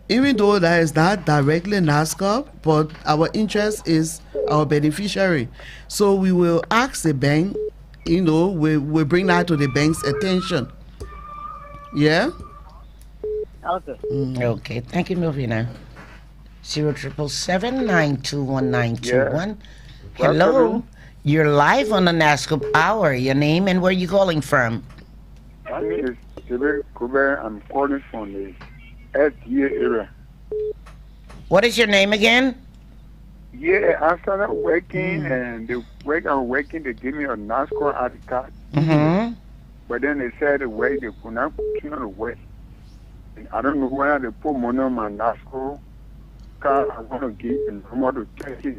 Even though that is not directly Nasscorp, but our interest is our beneficiary. So we will ask the bank, we'll bring that to the bank's attention. Yeah? Okay. Okay, thank you, Melvina. 0777-921-921. Hello, you're live on the Nasscorp Hour. Your name and where you calling from? My name is Sebe Kuber. I'm calling from the SDA area. What is your name again? Yeah, I started working and the work I'm working, they gave me a Nasscorp ID card. But then they said the way they could not continue to work. And I don't know whether they put money on my Nasscorp card. I want to give the number to check it.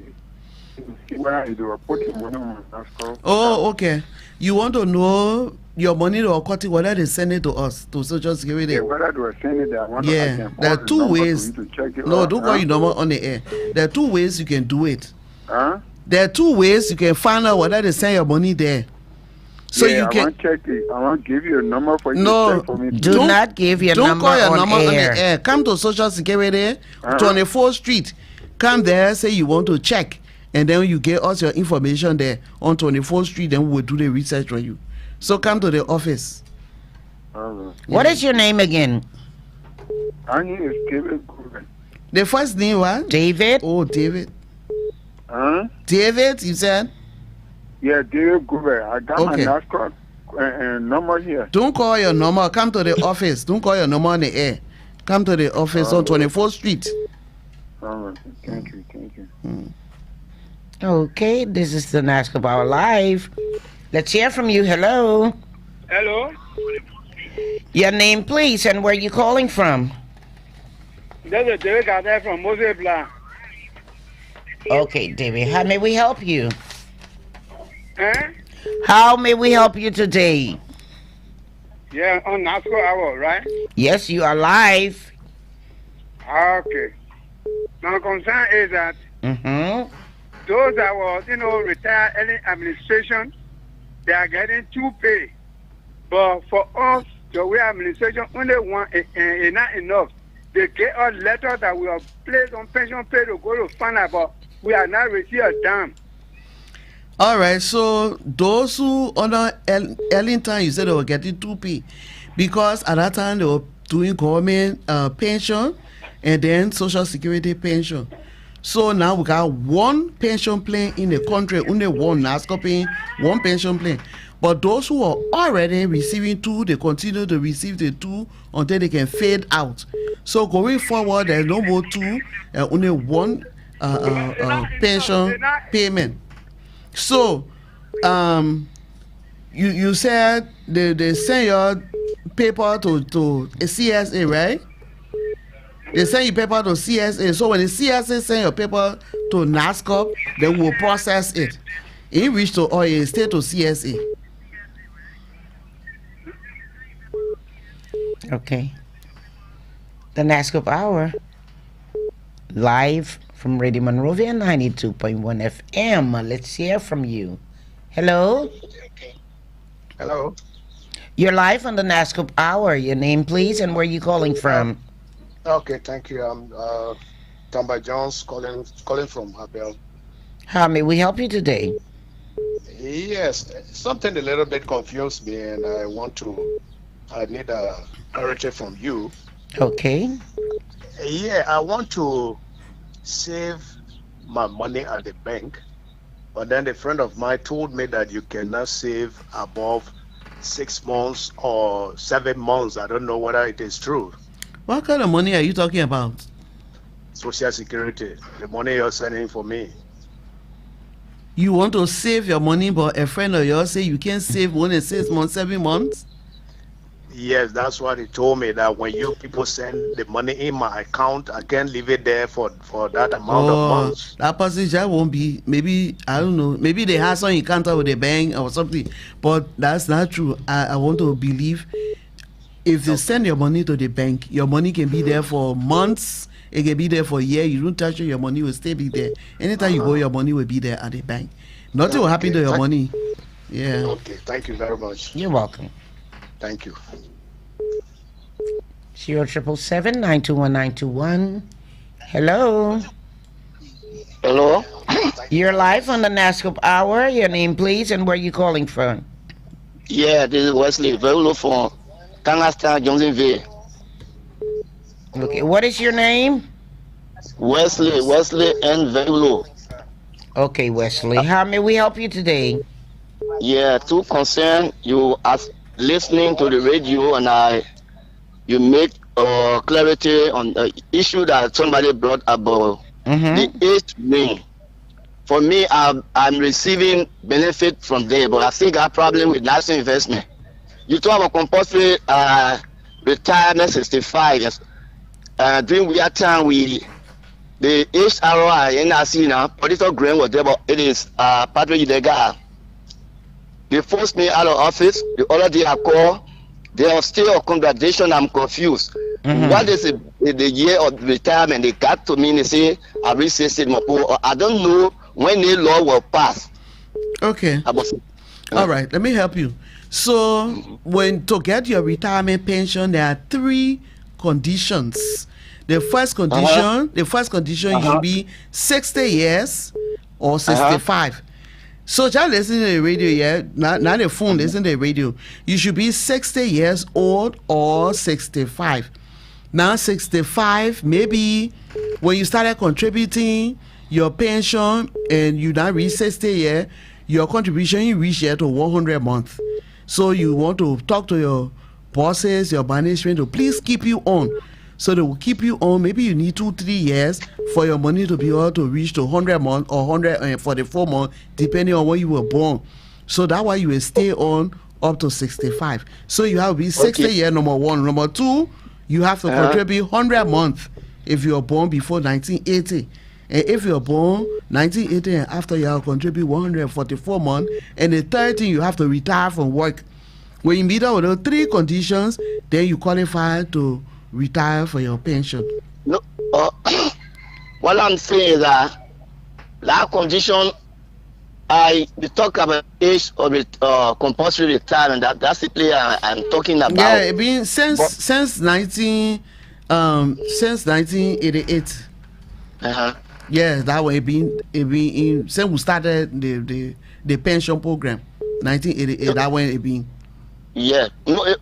See whether they were putting money on my Nasscorp. Oh, okay. You want to know your money or cutting, whether they send it to us, to Social Security? Yeah, whether they were sending it, I want to ask them. There are two ways. To check it No, out. don't call your number on the air. There are two ways you can do it. Huh? There are two ways you can find out whether they send your money there. So yeah, you can. I want to check it. I want to give you a number for you No, to check for me. Do not give your Don't number, call your on, number air. on the air. Come to Social Security, 24th Street. Come there, say you want to check. and then you get us your information there on 24th Street, then we'll do the research for you. So come to the office. What is your name again? My name is David Gruben. The first name what? David. Oh, David. Huh? David, you said? Yeah, David Gruben. I got my Nasscorp number here. Don't call your number. Come to the office. Don't call your number on the air. Come to the office on 24th Street. Thank you. Okay, this is the Nasscorp Hour Live. Let's hear from you. Hello. Hello. Your name, please, and where you calling from? This is David Gardner from Moses Blanc. Okay, David, how may we help you? Eh? How may we help you today? Yeah, on Nasscorp Hour, right? Yes, you are live. Okay. My concern is that those that were, retired early administration, they are getting 2 pay. But for us, the way administration only one is not enough. They get us letters that we are placed on pension pay to go to find out, but we are not receiving a damn. All right, so those who under Ellington, you said they were getting 2P because at that time they were doing government pension and then social security pension. So now we got one pension plan in the country, only one Nasscorp paying one pension plan. But those who are already receiving 2, they continue to receive the 2 until they can fade out. So going forward, there's no more 2, only one pension payment. So, you said they send your paper to a CSA, right? They send your paper to CSA. So when the CSA send your paper to Nasscorp, they will process it. In which to or a state to CSA. Okay. The Nasscorp Hour, live from Radio Monrovia 92.1 FM. Let's hear from you. Hello? Hello? You're live on the Nasscorp Hour. Your name, please, and where you calling from? Okay, thank you. I'm Tamba Jones calling from Abel. How may we help you today? Yes, something a little bit confused me, and I need a clarity from you. Okay. Yeah, I want to save my money at the bank, but then a friend of mine told me that you cannot save above 6 months or 7 months. I don't know whether it is true. What kind of money are you talking about? Social Security, the money you're sending for me. You want to save your money, but a friend of yours say you can't save more than 6 months, 7 months? Yes, that's what he told me, that when you people send the money in my account, I can't leave it there for that amount of months. That passage won't be, maybe, I don't know, maybe they have some encounter with the bank or something, but that's not true. I want to believe if they send your money to the bank, your money can be there for months, it can be there for a year. You don't touch it, your money will still be there. Anytime you go, your money will be there at the bank. Nothing will happen to your money. Yeah. Okay, thank you very much. You're welcome. Thank you. 0777-921-921. Hello. Hello. You're live on the Nasscorp Hour. Your name, please, and where you calling from? Yeah, this is Wesley. Very low from Kangastan, Johnsonville. Okay, what is your name? Wesley and very low. Okay, Wesley. How may we help you today? Yeah, to concern you as listening to the radio, and you make clarity on the issue that somebody brought about the age ring. For me, I'm receiving benefit from there, but I think I have problem with national investment. You talk about compulsory retirement 65. Yes. During we time the HRI NRC now political grant was there, but it is partly illegal. They forced me out of office. The other day I called. They are still a congratulation. I'm confused. What is the year of retirement? They got to me and they say I received it. I don't know when the law will pass. Okay. All right. Let me help you. So when to get your retirement pension, there are 3 conditions. The first condition, you should be 60 years or 65. So just listen to the radio, yeah? Not the phone, listen to the radio. You should be 60 years old or 65. Now 65, maybe when you started contributing your pension and you now reach 60 years, your contribution you reach here to 100 a month. So you want to talk to your bosses, your management to please keep you on. So they will keep you on. Maybe you need 2-3 years for your money to be able to reach to 100 a month or 100 for the 4 months, depending on when you were born. So that's why you will stay on up to 65. So you have to be 60 years, number one. Number two, you have to contribute 100 a month if you are born before 1980. And if you're born 1980 and after, you have to contribute 144 months. And the third thing, you have to retire from work. When you meet up with those 3 conditions, then you qualify to retire for your pension. No, what I'm saying is that condition, we talk about age of compulsory retirement. That's the play I'm talking about. Yeah, it been since 1988. Yeah, that way it been in since we started the pension program, 1988. That way it been. Yeah, no,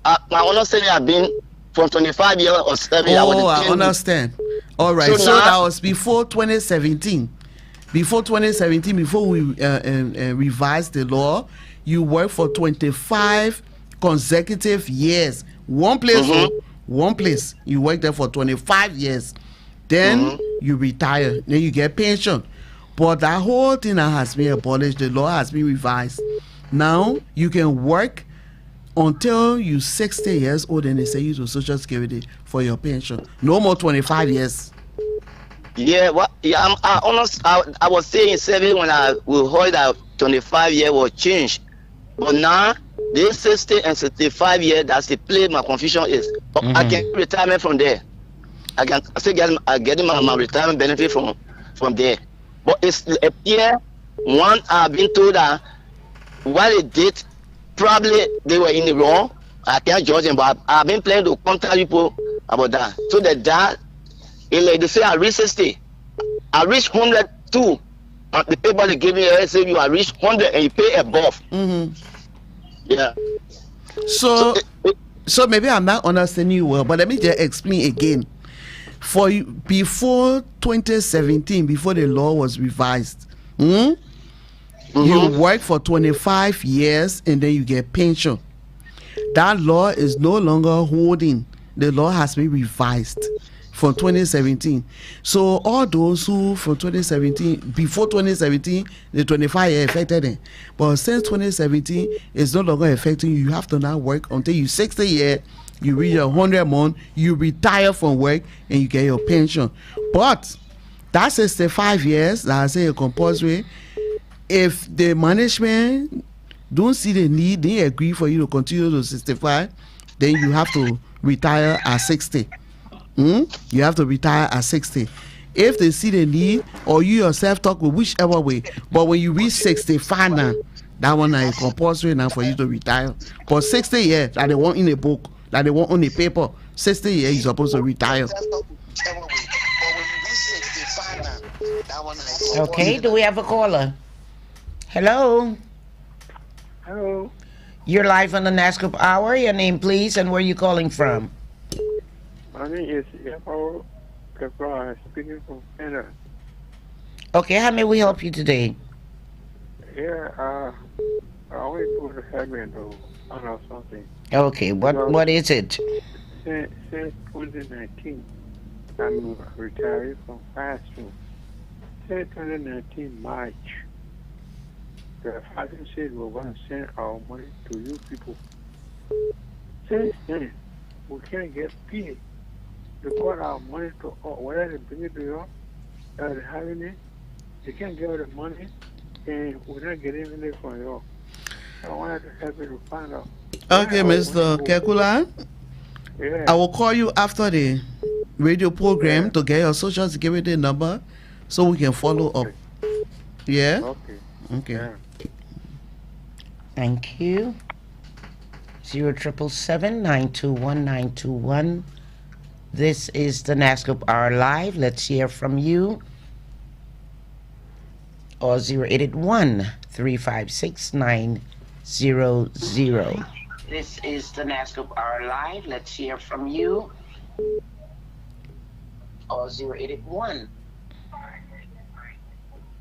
I understand. I've been from 25 years or 7 years. Oh, I understand. All right, so that was before 2017. Before 2017, before we revised the law, you worked for 25 consecutive years. One place, one place. You worked there for 25 years. Then you retire. Then you get pension. But that whole thing that has been abolished, the law has been revised. Now you can work until you're 60 years old and they say you to Social Security for your pension. No more 25 years. Yeah, I was saying 7 when we heard that 25 years was changed. But now, this 60 and 65 years, that's the place my confusion is. I can retirement from there. I can still getting my retirement benefit from there. But it's a year, one I've been told that what they did, probably they were in the wrong. I can't judge them, but I've been playing to contact people about that. So that like they say I reached 60. I reached 100 too. The paper they give me, they say you are reached 100 and you pay above. Yeah. So maybe I'm not understanding you well, but let me just explain again. For you, before 2017, before the law was revised, you work for 25 years and then you get pension. That law is no longer holding. The law has been revised from 2017. So all those who from 2017, before 2017, the 25 year affected them. But since 2017, it's no longer affecting you. You have to now work until you're 60 years. You reach 100 a month, you retire from work, and you get your pension. But that's 65 years, that I say a compulsory. If the management don't see the need, they agree for you to continue to 65, then you have to retire at 60. You have to retire at 60. If they see the need, or you yourself talk with whichever way, but when you reach 65 now, that one is compulsory now for you to retire. But 60 years, that they want in a book, that they want on the paper, 60 years you're supposed to retire. Okay, do we have a caller? Hello? Hello. You're live on the Nasscorp Hour. Your name, please, and where you calling from? My name is Yapo Kapra, speaking from Canada. Okay, how may we help you today? Yeah, I want to help me to find out something. Okay, what is it? Since 2019, I'm retired from fast food. Since 2019 March, the father said we're going to send our money to you people. Since then, we can't get paid. They got our money to whether they bring it to you, they're having it. They can't get the money, and we're not getting anything from you. So I wanted to help you to find out. Okay, Mr. Kekula. Yeah. I will call you after the radio program to get your Social Security number so we can follow up. Yeah? Okay. Yeah. Thank you. 0777-921-921. This is the Nasscorp Hour Live. Let's hear from you. or 0881-356-900. This is the Nasscorp Hour Live. Let's hear from you. Or 0881.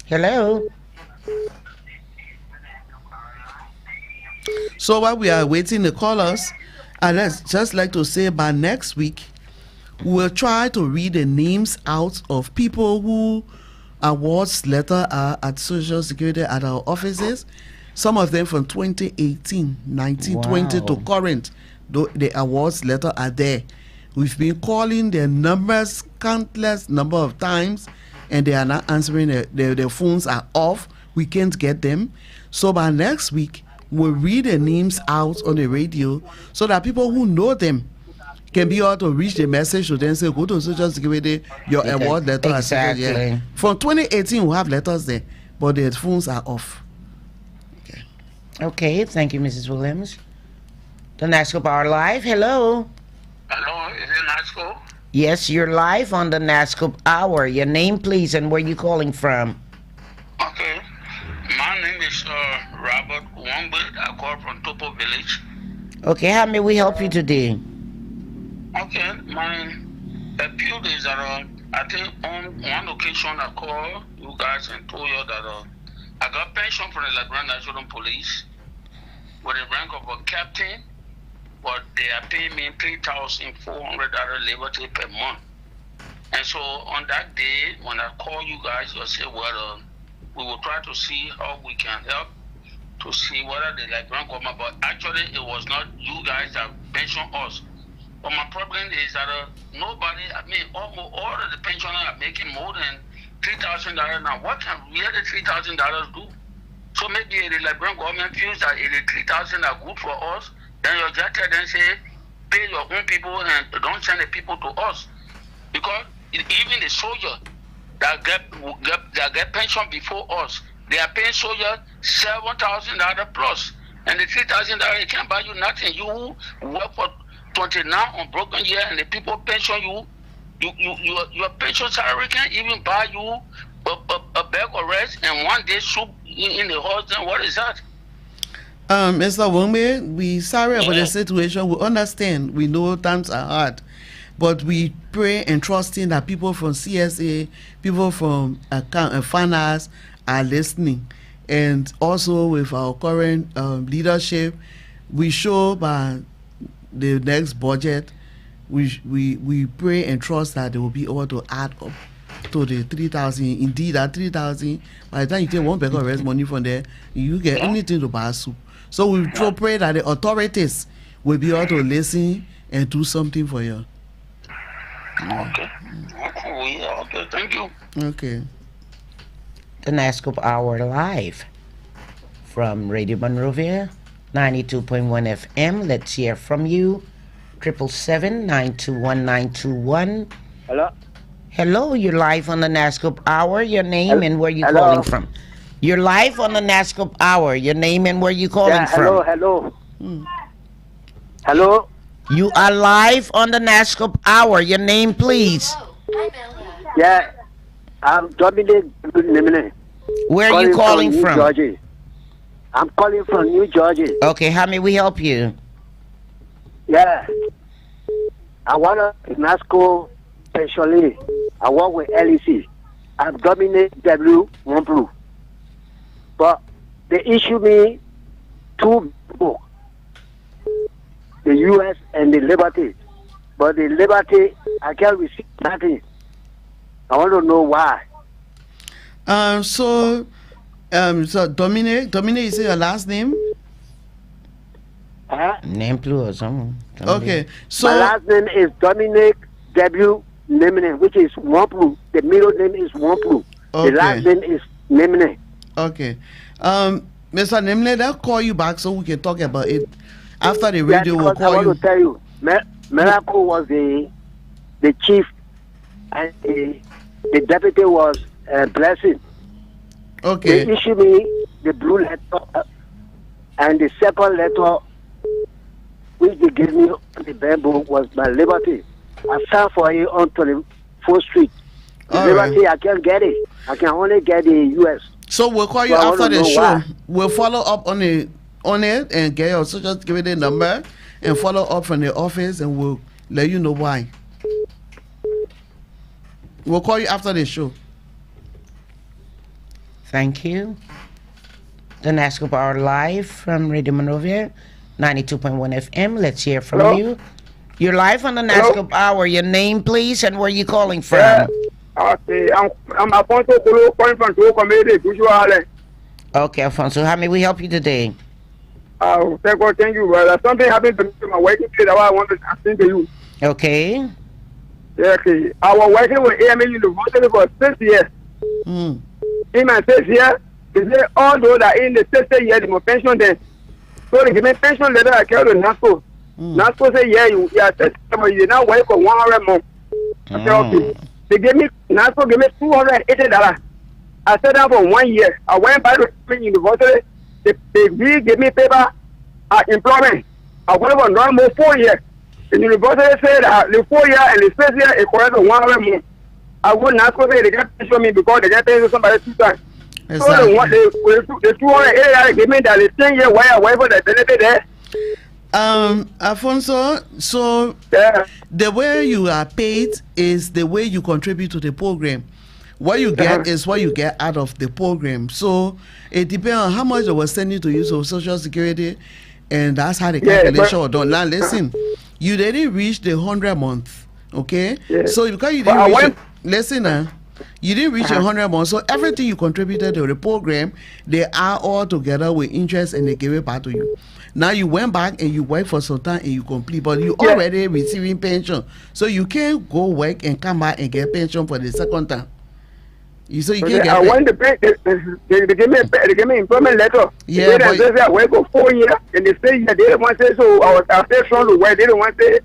Hello. So while we are waiting the callers, I'd just like to say by next week, we'll try to read the names out of people who awards letter are at Social Security at our offices. Some of them from 2018, 19, 20 to current. The awards letter are there. We've been calling their numbers countless number of times, and they are not answering. Their phones are off. We can't get them. So by next week, we'll read their names out on the radio so that people who know them can be able to reach the message to then say, go to Social Security, your award letter. Exactly. Yeah. From 2018, we have letters there, but their phones are off. Okay, thank you, Mrs. Williams. The Nasscorp Hour Live. Hello. Hello, is it Nasscorp? Yes, you're live on the Nasscorp Hour. Your name, please, and where you calling from? Okay. My name is Robert Wongbe. I call from Topo Village. Okay, how may we help you today? Okay, my appeal is that I think on one occasion I called you guys and told you that I got pension from the Liberia National Police with the rank of a captain, but they are paying me $3,400 liberty per month. And so on that day, when I call you guys, you say, well, we will try to see how we can help to see whether the Liberian government, but actually it was not you guys that pensioned us. But my problem is that nobody, almost all of the pensioners are making more than $3,000 now. What can really $3,000 do? So maybe the Liberian government feels that if the $3,000 are good for us, then you just tell them, say, pay your own people and don't send the people to us. Because even the soldiers that get pension before us, they are paying soldiers $7,000 plus. And the $3,000, it can't buy you nothing. You work for 29 on broken year and the people pension you, your pension salary can't even buy you a bag of rice and one day soup in the house. Then what is that? Mr. Wongbe, we sorry about the situation. We understand. We know times are hard, but we pray and trusting that people from CSA, people from finance are listening, and also with our current leadership, we show by the next budget, we pray and trust that they will be able to add up to the 3,000. Indeed, at 3,000, by the time you take one bag of rice money from there, you get anything to buy soup. So we pray that the authorities will be able to listen and do something for you. Okay. Okay, thank you. Okay. The Nasscorp Hour Live from Radio Monrovia, 92.1 FM. Let's hear from you. 777-921-921. Hello. Hello, you're live on the Nasscorp Hour. Your name and where you calling from? You're live on the Nasscorp Hour. Your name and where you calling from? Hello. Hello. You are live on the Nasscorp Hour. Your name, please. Yeah, I'm Dominic. Where are you calling from? New Jersey. I'm calling from New Jersey. Okay, how may we help you? Yeah, I want to Nasscorp pensionally. I work with LEC. I'm Dominic W. Womblue. But they issue me two books, the U.S. and the Liberty. But the Liberty, I can't receive nothing. I want to know why. So Dominic, is it your last name? Name blue or something. Okay, so my last name is Dominic W. Nemine, which is Womblue. The middle name is Womblue. Okay. The last name is Nemine. Okay. Mr. Nemine, they'll call you back so we can talk about it. After the radio, we'll call you. I want to tell you, Miracle was the chief, and the deputy was Blessing. Okay. They issued me the blue letter, and the second letter, which they gave me on the bamboo, was my Liberty. I signed for it on 24th Street. The Liberty, right. I can't get it. I can only get the U.S. So we'll call you after the show. We'll follow up on it and get your social security number and follow up from the office, and we'll let you know why. We'll call you after the show. Thank you. The Nasscorp Hour live from Radio Monrovia, 92.1 FM. Let's hear from you. You're live on the Nasscorp Hour. Your name, please, and where you calling from? Okay, I'm Alfonso calling from Togo Community, usually. Okay, Alfonso, how may we help you today? Thank you, brother. Something happened to me in my working place. That's why I want to explain to you. Okay. Yeah, okay. I was working with AMA University for 6 years. In my 6 years, they say all those that in the 6 years, they must pension them. So they give me pension letter, I carry to Nasscorp. Nasscorp say, yeah, you are 6 years, you did not work for 100 months. I said, okay. They gave me, Nasscorp gave me $280. I sat down for 1 year. I went back to university. They gave me paper employment. I went for normal 4 years. The university said the 4 year and the 6 year is correct for 100 months. I would not say they get pension me because they get paid somebody 2 times. Exactly. So the $280 give me that the 10 year why I wait for the benefit there. Alfonso, so the way you are paid is the way you contribute to the program. What you get is what you get out of the program. So it depends on how much they were sending to you, so Social Security, and that's how the calculation was done. Now listen, you didn't reach the 100 month, okay? So because you didn't reach listen you didn't reach 100 months, so everything you contributed to the program, they are all together with interest and they give it back to you. Now you went back and you work for some time and you complete, but you already receiving pension, so you can't go work and come back and get pension for the second time. So you can't get. I want the pay. They give me employment letter. Yeah, but they say I work for 4 years, and they say they didn't want to say so. I was trying to work. They didn't want to say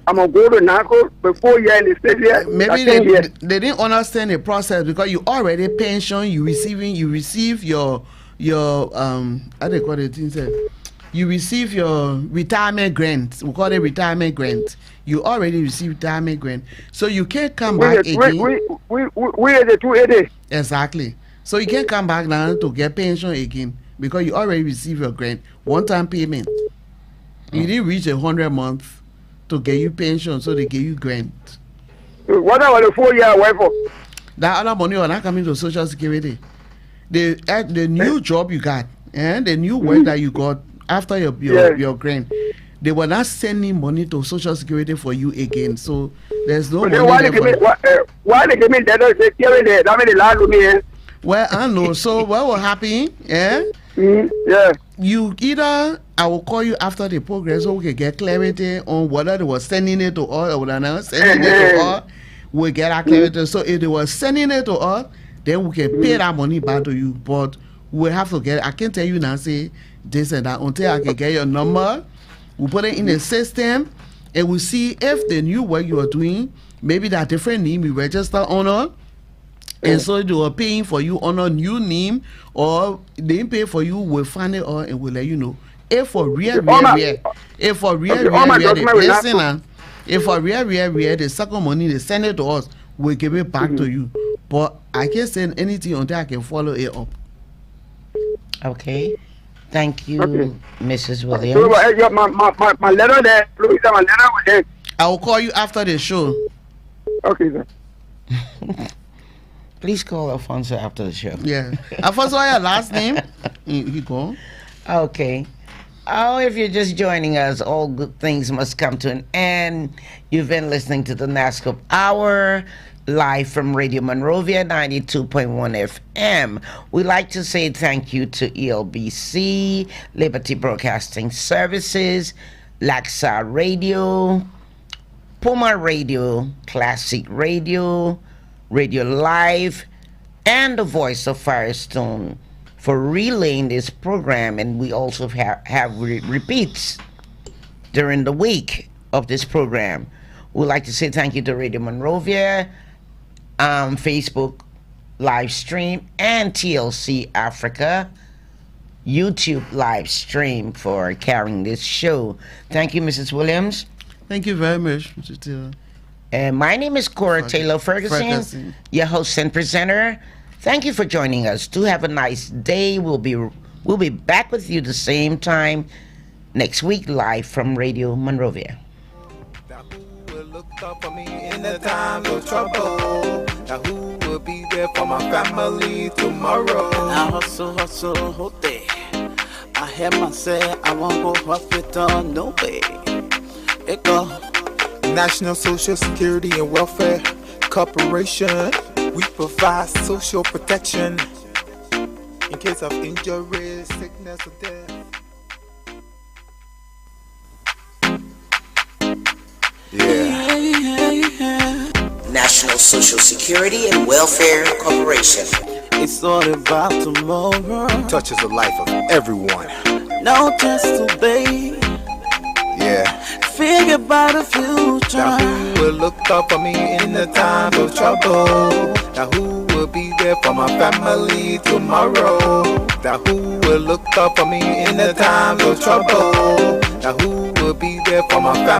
I'm gonna go to Nasscorp for 4 years, and they say yeah. Maybe they didn't understand the process because you already pension. You receive your how they call it things. You receive your retirement grant. We call it retirement grant. You already receive retirement grant, so you can't come back again. We are the 280. Exactly. So you can't come back now to get pension again because you already receive your grant, one-time payment. You didn't reach 100 months to get you pension, so they give you grant. What about the 4 year I work for? That other money will not come into Social Security. The new job you got and the new work that you got after your grant, they were not sending money to Social Security for you again. So there's no money why there why they give me that? That mean they lie to me. Well, I know. So what will happen? You either I will call you after the program so we can get clarity on whether they were sending it to us or whether not sending it to us. We get our clarity. So if they were sending it to us, then we can pay that money back to you. But we have to get. I can't tell you now. Say this and that until I can get your number. We put it in the system and we see if the new work you are doing, maybe that different name you register on, and so they were paying for you on a new name, or they didn't pay for you, we'll find it out and we'll let you know. If for real, if for real, the second money they send it to us, we'll give it back to you. But I can't send anything until I can follow it up. Okay. Thank you, Mrs. Williams. So, my letter there, my letter with them. I will call you after the show. Okay, sir. Please call Alfonso after the show. Yeah. Alfonso, your last name? You go. Okay. Oh, if you're just joining us, all good things must come to an end. You've been listening to the Nasscorp Hour, live from Radio Monrovia, 92.1 FM. We'd like to say thank you to ELBC, Liberty Broadcasting Services, Laxa Radio, Puma Radio, Classic Radio, Radio Live, and the Voice of Firestone for relaying this program. And we also have repeats during the week of this program. We'd like to say thank you to Radio Monrovia, Facebook live stream, and TLC Africa YouTube live stream for carrying this show. Thank you, Mrs. Williams. Thank you very much, Mr. Taylor. And my name is CORA Taylor Ferguson, your host and presenter. Thank you for joining us. Do have a nice day. We'll be back with you the same time next week, live from Radio Monrovia. Look up for me in the time of trouble. Now who will be there for my family tomorrow? Now hustle, whole day. I hear myself, I won't go hospital, no way. It go. National Social Security and Welfare Corporation. We provide social protection in case of injury, sickness, or death. National Social Security and Welfare Corporation. It's all about tomorrow. Touches the life of everyone. No just obey. Yeah. Figure about the future. Now who will look up for me in the time of trouble? Now who will be there for my family tomorrow? Now who will look up for me in the time of trouble? Now who will be there for my family?